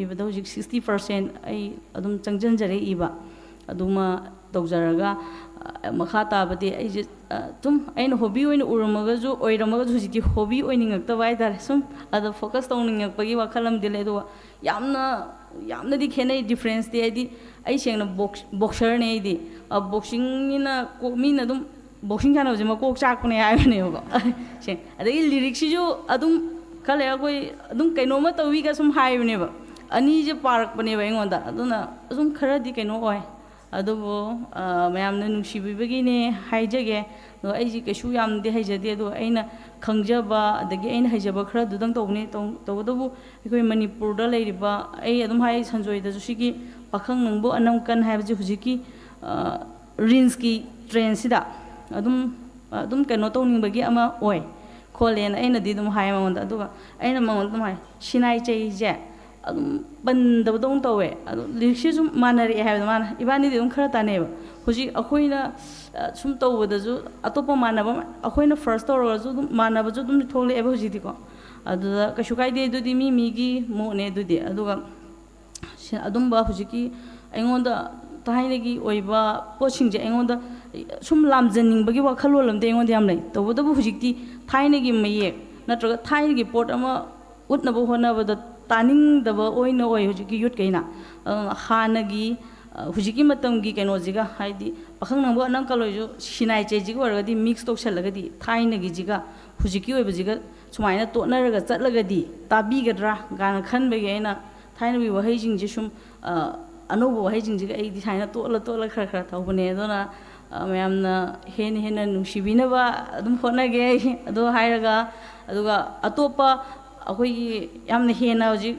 ꯏꯕꯗ ꯍꯧꯖꯤक 60% ꯑꯩ ꯑꯗꯨꯝ ꯆꯪꯖꯟꯖꯔꯦ ꯏꯕ ꯑꯗꯨꯃ ꯇꯧꯖꯔꯒ ꯃꯈꯥ ꯇꯥꯕꯗꯤ ꯑꯩꯁꯦ ꯁꯨꯝ ꯑꯩꯅ ꯍꯣꯕꯤ ꯑꯣꯏꯅ ꯑꯣꯏꯔꯝꯃꯒꯁꯨ ꯍꯧꯖꯤꯛꯇꯤ ꯍꯣꯕꯤ ꯑꯣꯏꯅꯤꯡꯉꯛꯇꯕ ꯍꯥꯏꯇꯥꯔꯦ ꯁꯨꯝ ꯑꯗ ꯐꯣꯀꯁ ꯇꯧꯅꯤꯡꯉꯛꯄꯒꯤ ꯋꯥꯈꯜ ꯑꯃꯗꯤ ꯂꯩ ꯑꯗꯨꯒ ꯌꯥꯝꯅꯗꯤ ꯈꯦꯠꯅꯩ ꯗꯤꯐ꯭ꯔꯦꯟꯁꯇꯤ ꯍꯥꯏꯗꯤ ꯑꯩ ꯁꯦꯡꯅ ꯕꯣꯛꯁꯔꯅꯦ ꯑꯩꯗꯤ ꯕꯣꯛꯁꯤꯡꯅꯤꯅ ꯃꯤꯅ ꯑꯗꯨꯝ ꯕꯣꯛꯁꯤꯡ ꯁꯥꯟꯅꯕꯁꯦ ꯃꯀꯣꯛ ꯆꯥꯛꯄꯅꯦ ꯍꯥꯏꯕꯅꯦꯕꯀꯣ ꯁꯦꯡ ꯑꯗꯒꯤ ꯂꯤꯔꯤꯛꯁꯤꯁꯨ ꯑꯗꯨꯝ ꯈꯜꯂꯦ ꯑꯩꯈꯣꯏ ꯑꯗꯨꯝ ꯀꯩꯅꯣꯝꯃ ꯇꯧꯋꯤꯒ ꯁꯨꯝ ꯍꯥꯏꯕꯅꯦꯕ ꯑꯅꯤꯁꯦ ꯄꯥꯔꯛꯄꯅꯦꯕ ꯑꯩꯉꯣꯟꯗ ꯑꯗꯨꯅ ꯑꯁꯨꯝ ꯈꯔꯗꯤ ꯀꯩꯅꯣ ꯑꯣꯏ ꯑꯗꯨꯕꯨ ꯃꯌꯥꯝꯅ ꯅꯨꯡꯁꯤꯕꯤꯕꯒꯤꯅꯦ ꯍꯥꯏꯖꯒꯦ ꯑꯗꯣ ꯑꯩꯁꯤ ꯀꯩꯁꯨ ꯌꯥꯝꯅꯗꯤ ꯍꯩꯖꯗꯦ ꯑꯗꯣ ꯑꯩꯅ ꯈꯪꯖꯕ ꯑꯗꯒꯤ ꯑꯩꯅ ꯍꯩꯖꯕ ꯈꯔꯗꯨꯗꯪ ꯇꯧꯕꯅꯤ ꯇꯧꯕꯇꯕꯨ ꯑꯩꯈꯣꯏ ꯃꯅꯤꯄꯨꯔꯗ ꯂꯩꯔꯤꯕ ꯑꯩ ꯑꯗꯨꯝ ꯍꯥꯏ ꯁꯟꯖꯣꯏꯗꯁꯨ ꯁꯤꯒꯤ ꯄꯥꯈꯪ ꯅꯪꯕꯨ ꯑꯅꯝ ꯀꯟ ꯍꯥꯏꯕꯁꯤ ꯍꯧꯖꯤꯛꯀꯤ ꯔꯤꯜꯁꯀꯤ ꯇ꯭ꯔꯦꯟꯁꯤꯗ ꯑꯗꯨꯝ ꯀꯩꯅꯣ ꯇꯧꯅꯤꯡꯕꯒꯤ ꯑꯃ ꯑꯣꯏ ꯈꯣꯠꯂꯦꯅ ꯑꯩꯅꯗꯤ ꯑꯗꯨꯝ ꯍꯥꯏ ꯃꯉꯣꯟꯗ ꯑꯗꯨꯒ ꯑꯩꯅ ꯃꯉꯣꯟꯗ ꯑꯗꯨꯝ ꯍꯥꯏ ꯁꯤꯅꯥꯏ ꯆꯩꯁꯦ ꯑꯗꯨꯝ ꯄꯟꯗꯕꯗꯧꯅ ꯇꯧꯋꯦ ꯑꯗꯣ ꯂꯤꯔꯤꯛꯁꯤ ꯁꯨꯝ ꯃꯥꯟꯅꯔꯛꯑꯦ ꯍꯥꯏꯕꯗꯣ ꯃꯥꯅ ꯏꯕꯥꯅꯤꯗꯤ ꯑꯗꯨꯝ ꯈꯔ ꯇꯥꯟꯅꯩꯑꯕ ꯍꯧꯖꯤꯛ ꯑꯩꯈꯣꯏꯅ ꯁꯨꯝ ꯇꯧꯕꯗꯁꯨ ꯑꯇꯣꯞꯄ ꯃꯥꯟꯅꯕ ꯑꯩꯈꯣꯏꯅ ꯐꯥꯔꯁ ꯇꯧꯔꯒꯁꯨ ꯑꯗꯨꯝ ꯃꯥꯟꯅꯕꯁꯨ ꯑꯗꯨꯝ ꯊꯣꯛꯂꯛꯑꯦꯕ ꯍꯧꯖꯤꯛꯇꯤꯀꯣ ꯑꯗꯨꯗ ꯀꯩꯁꯨ ꯀꯥꯏꯗꯦ ꯑꯗꯨꯗꯤ ꯃꯤꯒꯤ ꯃꯣꯠꯅꯦ ꯑꯗꯨꯗꯤ ꯑꯗꯨꯒ ꯑꯗꯨꯝꯕ ꯍꯧꯖꯤꯛꯀꯤ ꯑꯩꯉꯣꯟꯗ ꯊꯥꯏꯅꯒꯤ ꯑꯣꯏꯕ ꯄꯣꯠꯁꯤꯡꯁꯦ ꯑꯩꯉꯣꯟꯗ ꯁꯨꯝ ꯂꯥꯝꯖꯅꯤꯡꯕꯒꯤ ꯋꯥꯈꯜꯂꯣꯟ ꯑꯃꯗꯤ ꯑꯩꯉꯣꯟꯗ ꯌꯥꯝ ꯂꯩ ꯇꯧꯕꯇꯕꯨ ꯍꯧꯖꯤꯛꯇꯤ ꯊꯥꯏꯅꯒꯤ ꯃꯌꯦꯛ ꯅꯠꯇ꯭ꯔꯒ ꯊꯥꯏꯅꯒꯤ ꯄꯣꯠ ꯑꯃ ꯎꯠꯅꯕ ꯍꯣꯠꯅꯕꯗ ꯇꯥꯅꯤꯡꯗꯕ ꯑꯣꯏꯅ ꯑꯣꯏ ꯍꯧꯖꯤꯛꯀꯤ ꯌꯨꯠꯈꯩꯅ ꯍꯥꯟꯅꯒꯤ ꯍꯧꯖꯤꯛꯀꯤ ꯃꯇꯝꯒꯤ ꯀꯩꯅꯣꯁꯤꯒ ꯍꯥꯏꯗꯤ ꯄꯥꯈꯪ ꯅꯪꯕꯨ ꯑꯅꯝ ꯀꯜꯂꯣꯏꯁꯨ ꯁꯤꯅꯥꯏ ꯆꯩꯁꯤꯒ ꯑꯣꯏꯔꯒꯗꯤ ꯃꯤꯛꯁ ꯇꯧꯁꯜꯂꯒꯗꯤ ꯊꯥꯏꯅꯒꯤꯁꯤꯒ ꯍꯧꯖꯤꯛꯀꯤ ꯑꯣꯏꯕꯁꯤꯒ ꯁꯨꯃꯥꯏꯅ ꯇꯣꯠꯅꯔꯒ ꯆꯠꯂꯒꯗꯤ ꯇꯥꯕꯤꯒꯗ꯭ꯔꯥ ꯀꯥꯏꯅ ꯈꯟꯕꯒꯤ ꯑꯩꯅ ꯊꯥꯏꯅꯒꯤ ꯋꯥꯍꯩꯁꯤꯡꯁꯦ ꯁꯨꯝ ꯑꯅꯧꯕ ꯋꯥꯍꯩꯁꯤꯡꯁꯤꯒ ꯑꯩꯗꯤ ꯁꯨꯃꯥꯏꯅ ꯇꯣꯠꯂ ꯈꯔ ꯇꯧꯕꯅꯦ ꯑꯗꯨꯅ ꯃꯌꯥꯝꯅ ꯍꯦꯟꯅ ꯅꯨꯡꯁꯤꯕꯤꯅꯕ ꯑꯗꯨꯝ ꯍꯣꯠꯅꯒꯦ ꯑꯗꯣ ꯍꯥꯏꯔꯒ ꯑꯗꯨꯒ ꯑꯇꯣꯞꯄ ꯑꯩꯈꯣꯏꯒꯤ ꯌꯥꯝꯅ ꯍꯦꯟꯅ ꯍꯧꯖꯤꯛ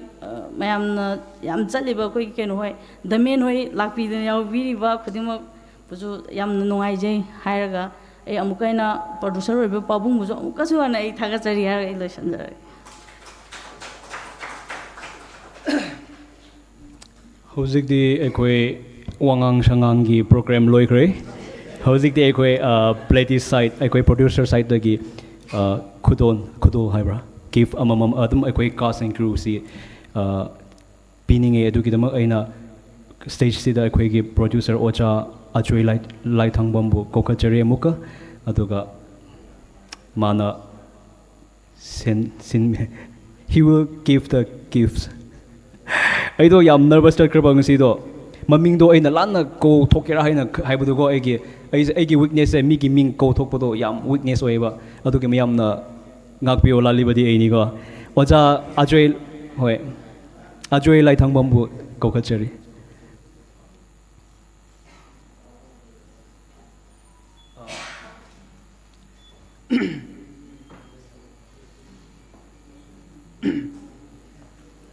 ꯃꯌꯥꯝꯅ ꯌꯥꯝ ꯆꯠꯂꯤꯕ ꯑꯩꯈꯣꯏꯒꯤ ꯀꯩꯅꯣ ꯍꯣꯏ ꯗꯃꯦꯟ ꯍꯣꯏ ꯂꯥꯛꯄꯤꯗꯅ ꯌꯥꯎꯕꯤꯔꯤꯕ ꯈꯨꯗꯤꯡꯃꯛꯄꯨꯁꯨ ꯌꯥꯝꯅ ꯅꯨꯡꯉꯥꯏꯖꯩ ꯍꯥꯏꯔꯒ ꯑꯩ ꯑꯃꯨꯛꯀ ꯍꯦꯟꯅ ꯄ꯭ꯔꯣꯗ꯭ꯌꯨꯁꯔ ꯑꯣꯏꯕ ꯄꯥꯕꯨꯡꯕꯨꯁꯨ ꯑꯃꯨꯛꯀꯁꯨ ꯍꯟꯅ ꯑꯩ ꯊꯥꯒꯠꯆꯔꯤ ꯍꯥꯏꯔꯒ ꯑꯩ ꯂꯣꯏꯁꯤꯟꯖꯔꯒꯦ ꯍꯧꯖꯤꯛꯇꯤ ꯑꯩꯈꯣꯏ ꯋꯥꯉꯥꯡ ꯁꯉꯥꯡꯒꯤ ꯄ꯭ꯔꯣꯒ꯭ꯔꯥꯝ ꯂꯣꯏꯈ꯭ꯔꯦ ꯍꯧꯖꯤꯛꯇꯤ ꯑꯩꯈꯣꯏ ꯄ꯭ꯂꯦꯇꯤ ꯁꯥꯏꯠ ꯑꯩꯈꯣꯏ ꯄ꯭ꯔꯣꯗ꯭ꯌꯨꯁꯔ ꯁꯥꯏꯠꯇꯒꯤ ꯈꯨꯗꯣꯜ ꯍꯥꯏꯕ꯭ꯔꯥ ꯒꯤꯐ ꯑꯃꯃꯝ ꯑꯗꯨꯝ ꯑꯩꯈꯣꯏ ꯀꯥꯁ ꯑꯦꯟ ꯀ꯭ꯔꯨꯁꯤ ꯄꯤꯅꯤꯡꯉꯦ ꯑꯗꯨꯒꯤꯗꯃꯛ ꯑꯩꯅ ꯁ꯭ꯇꯦꯖꯁꯤꯗ ꯑꯩꯈꯣꯏꯒꯤ ꯄ꯭ꯔꯣꯗ꯭ꯌꯨꯁꯔ ꯑꯣꯖꯥ ꯑꯖꯣꯏ ꯂꯥꯏꯊꯥꯡꯕꯝꯕꯨ ꯀꯧꯈꯠꯆꯔꯤ ꯑꯃꯨꯛꯀ ꯑꯗꯨꯒ ꯃꯥꯅ he will give the gifts ꯑꯩꯗꯣ ꯌꯥꯝ ꯅꯔꯚꯁ ꯆꯠꯈ꯭ꯔꯕ ꯉꯁꯤꯗꯣ ꯃꯃꯤꯡꯗꯣ ꯑꯩꯅ ꯂꯥꯟꯅ ꯀꯧꯊꯣꯛꯀꯦꯔꯥ ꯍꯥꯏꯕꯗꯨꯀꯣ ꯑꯩꯒꯤ ꯋꯤꯛꯅꯦꯁꯁꯦ ꯃꯤꯒꯤ ꯃꯤꯡ ꯀꯧꯊꯣꯛꯄꯗꯣ ꯌꯥꯝ ꯋꯤꯛꯅꯦꯁ ꯑꯣꯏꯌꯦꯕ ꯑꯗꯨꯒꯤ ꯃꯌꯥꯝꯅ ꯉꯥꯛꯄꯤꯌꯣ ꯂꯥꯜꯂꯤꯕꯗꯤ ꯑꯩꯅꯤꯀꯣ ꯑꯣꯖꯥ ꯑꯖꯣꯏ ꯂꯥꯏꯊꯥꯡꯕꯝꯕꯨ ꯀꯧꯈꯠꯆꯔꯤ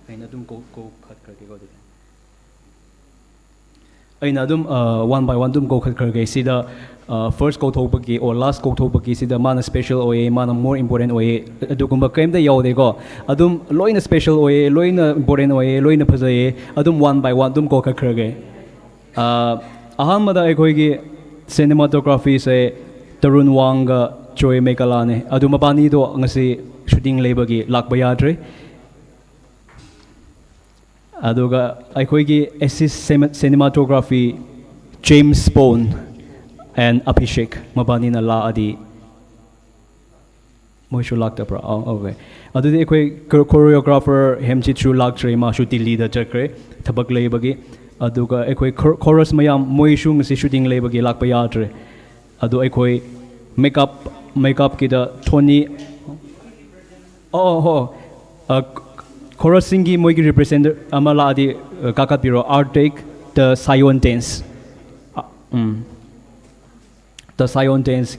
ꯑꯩꯅ ꯑꯗꯨꯝ ꯀꯧꯈꯠꯈ꯭ꯔꯒꯦꯀꯣ ꯑꯗꯨꯗꯤ ꯑꯩꯅ ꯑꯗꯨꯝ ꯋꯥꯟ ꯕꯥꯏ ꯋꯥꯟ ꯑꯗꯨꯝ ꯀꯧꯈꯠꯈ꯭ꯔꯒꯦ ꯁꯤꯗ ꯐꯥꯔꯁ ꯀꯧꯊꯣꯛꯄꯒꯤ ꯑꯣꯔ ꯂꯥꯁ ꯀꯧꯊꯣꯛꯄꯒꯤ ꯁꯤꯗ ꯃꯥꯅ ꯁ꯭ꯄꯦஷꯜ ꯑꯣꯏꯌꯦ ꯃꯥꯅ ꯃꯣꯔ ꯏꯝꯄꯣꯔꯇꯦꯟ ꯑꯣꯏꯌꯦ ꯑꯗꯨꯒꯨꯝꯕ ꯀꯔꯤꯝꯇ ꯌꯥꯎꯗꯦꯀꯣ ꯑꯗꯨꯝ ꯂꯣꯏꯅ ꯁ꯭ꯄꯦஷꯜ ꯑꯣꯏꯌꯦ ꯂꯣꯏꯅ ꯏꯝꯄꯣꯔꯇꯦꯟ ꯑꯣꯏꯌꯦ ꯂꯣꯏꯅ ꯐꯖꯩꯌే ꯑꯗꯨꯝ ꯋꯥꯟ ꯕꯥꯏ ꯋꯥꯟ ꯑꯗꯨꯝ ꯀꯧꯈꯠꯈ꯭ꯔꯒꯦ ꯑꯍꯥꯟꯕꯗ ꯑꯩꯈꯣꯏꯒꯤ ꯁꯤꯅꯦꯃꯥꯇꯣꯒ꯭ꯔꯥꯐꯤꯁꯦ ꯇꯔꯨꯟ ꯋꯥꯡꯒ ꯆꯣꯏ ꯃꯦꯀꯂꯥꯅꯦ ꯑꯗꯨ ꯃꯕꯥꯅꯤꯗꯣ ꯉꯁꯤ ꯁꯨꯇꯤꯡ ꯂꯩꯕꯒꯤ ꯂꯥꯛꯄ ꯌꯥꯗ꯭ꯔꯦ ꯑꯗꯨꯒ ꯑꯩꯈꯣꯏꯒꯤ ꯑꯦꯁꯤꯁ cinematography James Bond and Abhishek ꯃꯕꯥꯅꯤꯅ ꯂꯥꯛꯑꯗꯤ ꯃꯣꯏꯁꯨ ꯂꯥꯛꯇꯕ꯭ꯔꯥ ꯑꯣꯀꯦ ꯑꯗꯨꯗꯤ ꯑꯩꯈꯣꯏ ꯀꯣꯔꯤꯌꯣꯒ꯭ꯔꯥꯐꯔ ꯍꯦꯝꯆꯤꯠꯁꯨ ꯂꯥꯛꯇ꯭ꯔꯦ ꯃꯥꯁꯨ ꯗꯤꯜꯂꯤꯗ ꯆꯠꯈ꯭ꯔꯦ ꯊꯕꯛ ꯂꯩꯕꯒꯤ ꯑꯗꯨꯒ ꯑꯩꯈꯣꯏ ꯈꯣꯔꯁ ꯃꯌꯥꯝ ꯃꯣꯏꯁꯨ ꯉꯁꯤ ꯁꯨꯇꯤꯡ ꯂꯩꯕꯒꯤ ꯂꯥꯛꯄ ꯌꯥꯗ꯭ꯔꯦ ꯑꯗꯨ ꯑꯩꯈꯣꯏ ꯃꯦꯀꯞꯀꯤꯗ ꯊꯣꯅꯤ ꯍꯣ ꯈꯣꯔꯁꯁꯤꯡꯒꯤ ꯃꯣꯏꯒꯤ ꯔꯤꯄ꯭ꯔꯖꯦꯟꯇꯦꯇꯤꯚ ꯑꯃ ꯂꯥꯛꯑꯗꯤ ꯀꯥꯈꯠꯄꯤꯔꯣ ꯑꯥꯔꯇꯦꯛ ꯗ ꯁꯥꯏꯌꯣꯟꯇꯦꯟꯁ ꯗ ꯁꯥꯏꯌꯣꯟꯇꯦꯟꯁ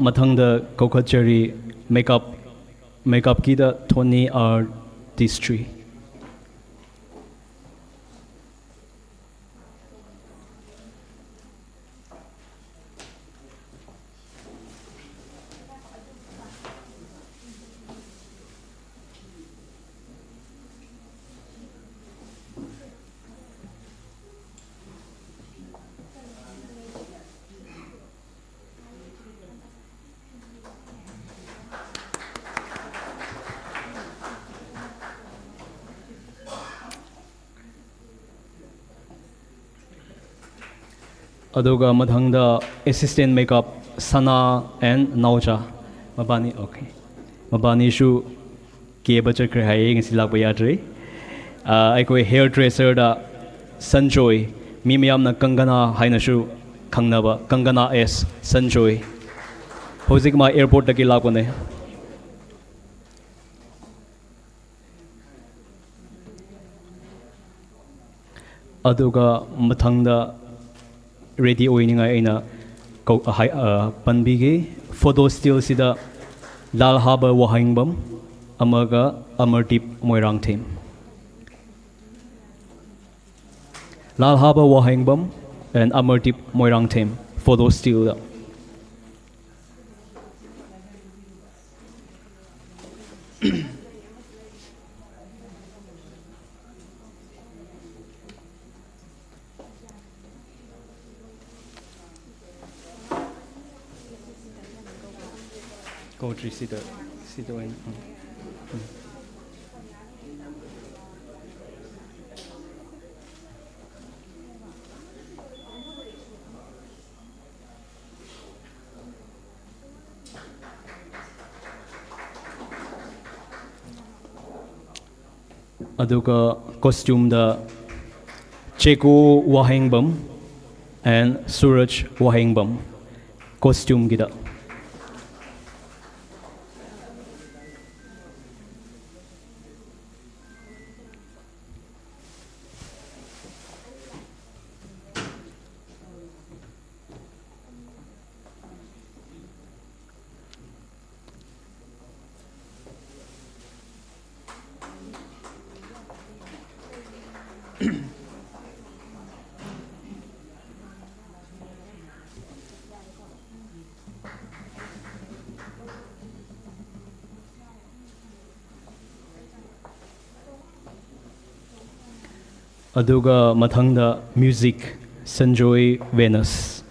ꯃꯊꯪꯗ ꯀꯧꯈꯠꯆꯔꯤ ꯃꯦꯀꯞꯀꯤꯗ ꯊꯣꯅꯤ ꯑꯥꯔꯇꯤꯁꯇ꯭ꯔꯤ ꯑꯗꯨꯒ ꯃꯊꯪꯗ ꯑꯦꯁꯤꯁꯇꯦꯟ ꯃꯦꯀꯞ ꯁꯅꯥ ꯑꯦꯟ ꯅꯥꯎꯆꯥ ꯃꯕꯥꯅꯤ ꯑꯣꯀꯦ ꯃꯕꯥꯅꯤꯁꯨ ꯀꯦꯕ ꯆꯠꯈ꯭ꯔꯦ ꯍꯥꯏꯌꯦ ꯉꯁꯤ ꯂꯥꯛꯄ ꯌꯥꯗ꯭ꯔꯤ ꯑꯩꯈꯣꯏ ꯍꯦꯌꯔ ꯗ꯭ꯔꯦꯁꯔꯗ ꯁꯟꯖꯣꯏ ꯃꯤ ꯃꯌꯥꯝꯅ ꯀꯪꯒꯅꯥ ꯍꯥꯏꯅꯁꯨ ꯈꯪꯅꯕ ꯀꯪꯒꯅꯥ ꯑꯦꯁ ꯁꯟꯖꯣꯏ ꯍꯧꯖꯤꯛ ꯃꯥ ꯑꯦꯌꯔꯄꯣꯔꯠꯇꯒꯤ ꯂꯥꯛꯄꯅꯦ ꯑꯗꯨꯒ ꯃꯊꯪꯗ ꯔꯦꯗꯤ ꯑꯣꯏꯅꯤꯡꯉꯥꯏ ꯑꯩꯅ ꯄꯟꯕꯤꯒꯦ ꯐꯣꯇꯣ ꯁ꯭ꯇꯤꯜꯁꯤꯗ ꯂꯥꯜ ꯍꯥꯕ ꯋꯥꯍꯦꯡꯕꯝ ꯑꯃꯒ ꯑꯃꯔꯗꯤꯞ ꯃꯣꯏꯔꯥꯡꯊꯦꯝ ꯂꯥꯜ ꯍꯥꯕ ꯋꯥꯍꯦꯡꯕꯝ ꯑꯦꯟ ꯑꯃꯔꯗꯤꯞ ꯃꯣꯏꯔꯥꯡꯊꯦꯝ ꯐꯣꯇꯣ ꯁ꯭ꯇꯤꯜꯗ ꯀꯧꯗ꯭ꯔꯤ ꯁꯤꯗ ꯑꯣꯏꯅ ꯑꯗꯨꯒ ꯀꯣꯁꯇ꯭ꯌꯨꯝꯗ ꯆꯦꯀꯣ ꯋꯥꯍꯦꯡꯕꯝ ꯑꯦꯟ ꯁꯨꯔꯖ ꯋꯥꯍꯦꯡꯕꯝ ꯀꯣꯁꯇ꯭ꯌꯨꯝꯒꯤꯗ ꯑꯗꯨꯒ ꯃꯊꯪꯗ ꯃ꯭ꯌꯨꯖꯤꯛ ꯁꯟꯖꯣꯏ ꯚꯦꯅꯁ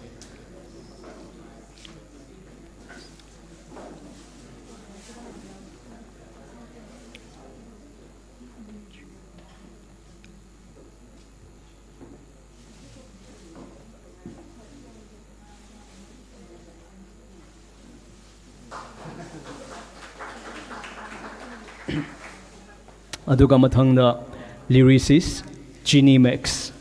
ꯑꯗꯨꯒ ꯃꯊꯪꯗ ꯂꯤꯔꯤꯁꯤꯁ ꯆꯤꯅꯤ ꯃꯦꯛꯁ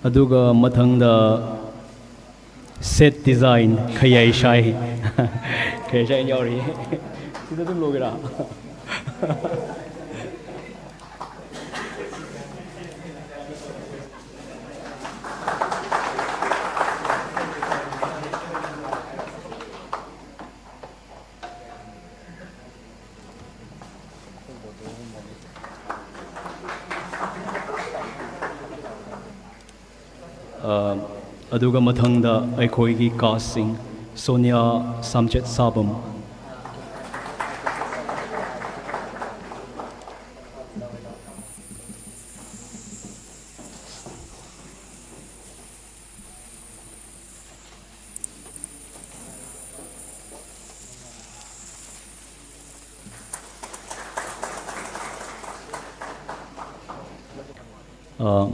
ꯑꯗꯨꯒ ꯃꯊꯪꯗ ꯁꯦꯠ ꯗꯤꯖꯥꯏꯟ ꯈꯌꯥꯏ ꯁꯥꯏ ꯈꯌꯥꯏ ꯁꯥꯏ ꯌꯥꯎꯔꯤ ꯁꯤꯗ ꯑꯗꯨꯝ ꯂꯣꯏꯒꯦꯔꯥ ꯑꯗꯨꯒ ꯃꯊꯪꯗ ꯑꯩꯈꯣꯏꯒꯤ ꯀꯥꯁꯁꯤꯡ ꯁꯣꯅꯤꯌꯥ ꯁꯝꯆꯦꯠ ꯁꯥꯕꯝ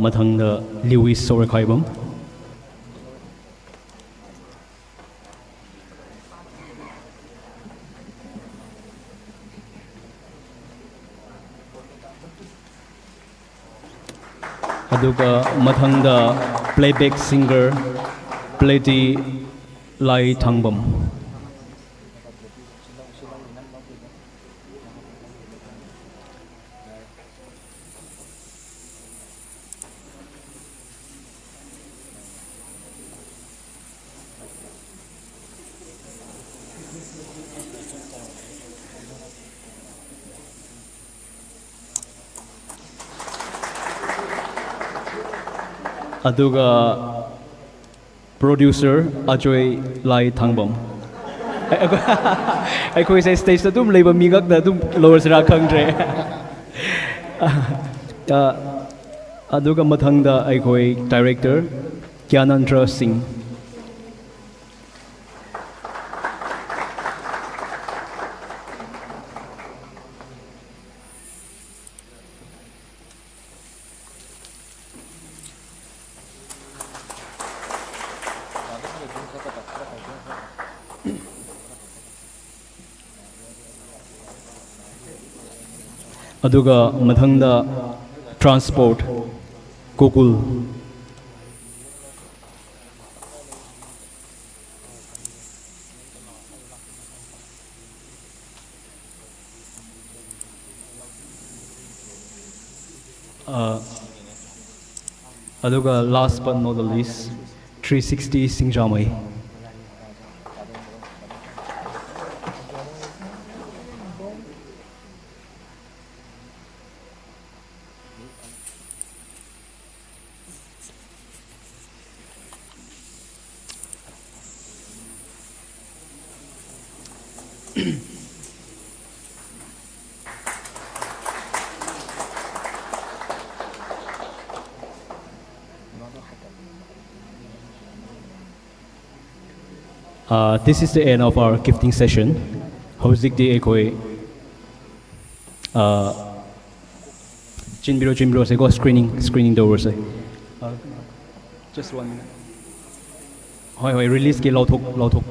ꯃꯊꯪꯗ ꯂꯤꯋꯤꯁ ꯁꯣꯔꯈꯥꯏꯕꯝ ꯑꯗꯨꯒ ꯃꯊꯪꯗ ꯄ꯭ꯂꯦꯕꯦꯛ ꯁꯤꯡꯒꯔ ꯄ꯭ꯂꯦꯇꯤ ꯂꯥꯏ ꯊꯥꯡꯕꯝ ꯑꯗꯨꯒ ꯄ꯭ꯔꯣꯗ꯭ꯌꯨꯁꯔ ꯑꯖꯣꯏ ꯂꯥꯏ ꯊꯥꯡꯕꯝ ꯑꯩꯈꯣꯏꯁꯦ ꯁ꯭ꯇꯦꯖꯇ ꯑꯗꯨꯝ ꯂꯩꯕ ꯃꯤ ꯉꯛꯇ ꯑꯗꯨꯝ ꯂꯧꯔꯁꯤꯔꯥ ꯈꯪꯗ꯭ꯔꯦ ꯑꯗꯨꯒ ꯃꯊꯪꯗ ꯑꯩꯈꯣꯏ ꯗꯥꯏꯔꯦꯛꯇꯔ ꯒ꯭ꯌꯥꯅꯟꯗ꯭ꯔ ꯁꯤꯡ ꯑꯗꯨꯒ ꯃꯊꯪꯗ ꯇ꯭ꯔꯥꯟꯁꯄꯣꯔꯠ ꯒꯣꯀꯨꯜ ꯑꯗꯨꯒ last but not the least 360 ꯁꯤꯡꯖꯥꯃꯩ This is the end of our gifting session. Hojikdi ekoi Chinbiro se go screening door se. Just 1 minute. Hoi release ke lauthok.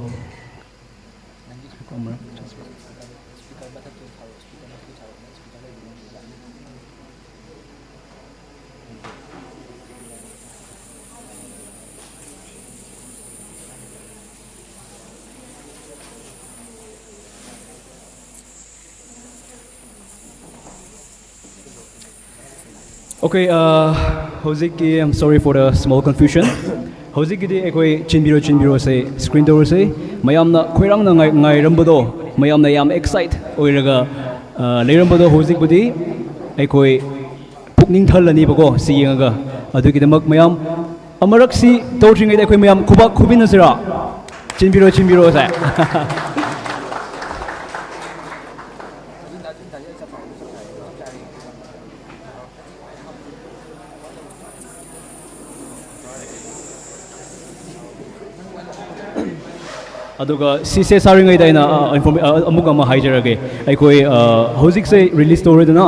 Okay, hojiki, I'm sorry for the small confusion. Hojiki di ekoi chinbiro se screen door se mayamna khoirang na ngai rambado mayamna yam excite oiraga leirambado hojik budi ekoi pukning thalani bako si yenga adugi damak mayam amarak si tawtringai ekoi mayam khubak khubinasira chinbiro se ꯑꯗꯨꯒ ꯁꯤꯁꯦ ꯁꯥꯔꯤꯉꯩꯗ ꯑꯩꯅ ꯑꯃꯨꯛ ꯑꯃ ꯍꯥꯏꯖꯔꯒꯦ ꯑꯩꯈꯣꯏ ꯍꯧꯖꯤꯛꯁꯦ release ꯇꯧꯔꯦꯗꯅ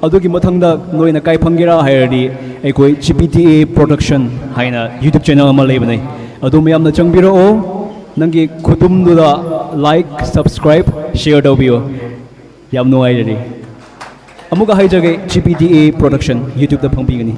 ꯑꯗꯨꯒꯤ ꯃꯊꯪꯗ ꯅꯣꯏꯅ ꯀꯥꯏ ꯐꯪꯒꯦꯔꯥ ꯍꯥꯏꯔꯗꯤ ꯑꯩꯈꯣꯏ GPTA ꯄ꯭ꯔꯣꯗꯛꯁꯟ ꯍꯥꯏꯅ ꯌꯨꯇ꯭ꯌꯨꯕ ꯆꯦꯅꯦꯜ ꯑꯃ ꯂꯩꯕꯅꯦ ꯑꯗꯨ ꯃꯌꯥꯝꯅ ꯆꯪꯕꯤꯔꯛꯑꯣ ꯅꯪꯒꯤ ꯈꯨꯇꯨꯝꯗꯨꯗ ꯂꯥꯏꯛ ꯁꯕꯁꯀ꯭ꯔꯥꯏꯕ ꯁꯤꯌꯔ ꯇꯧꯕꯤꯌꯣ ꯌꯥꯝ ꯅꯨꯡꯉꯥꯏꯖꯔꯤ ꯑꯃꯨꯛꯀ ꯍꯥꯏꯖꯒꯦ GPTA ꯄ꯭ꯔꯣꯗꯛꯁꯟ ꯌꯨꯇ꯭ꯌꯨꯕꯇ ꯐꯪꯕꯤꯒꯅꯤ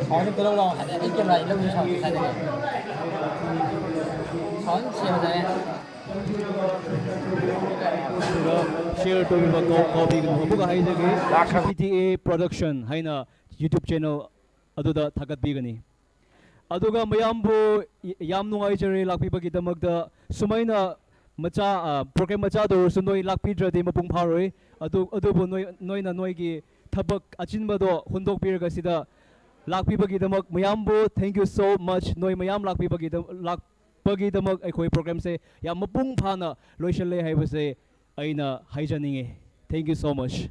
Són từ lâu rồi, anh kiếm lại lâu như són thì này. Són chiều này. Share to with copy buka hai jage PTA production haina YouTube channel aduda thagat bigani aduga mayambu yam nungai jare lakpi bagi damakda sumaina macha program macha do sunoi lakpi drade mapung pharoi adu noi na gi thabak achinba do hundok pirga sida lakpi bagi damak mayambu thank you so much noi mayam lakpi bagi damak akhoi program se yam mapung phana loishan le hai base aina haijaninge thank you so much.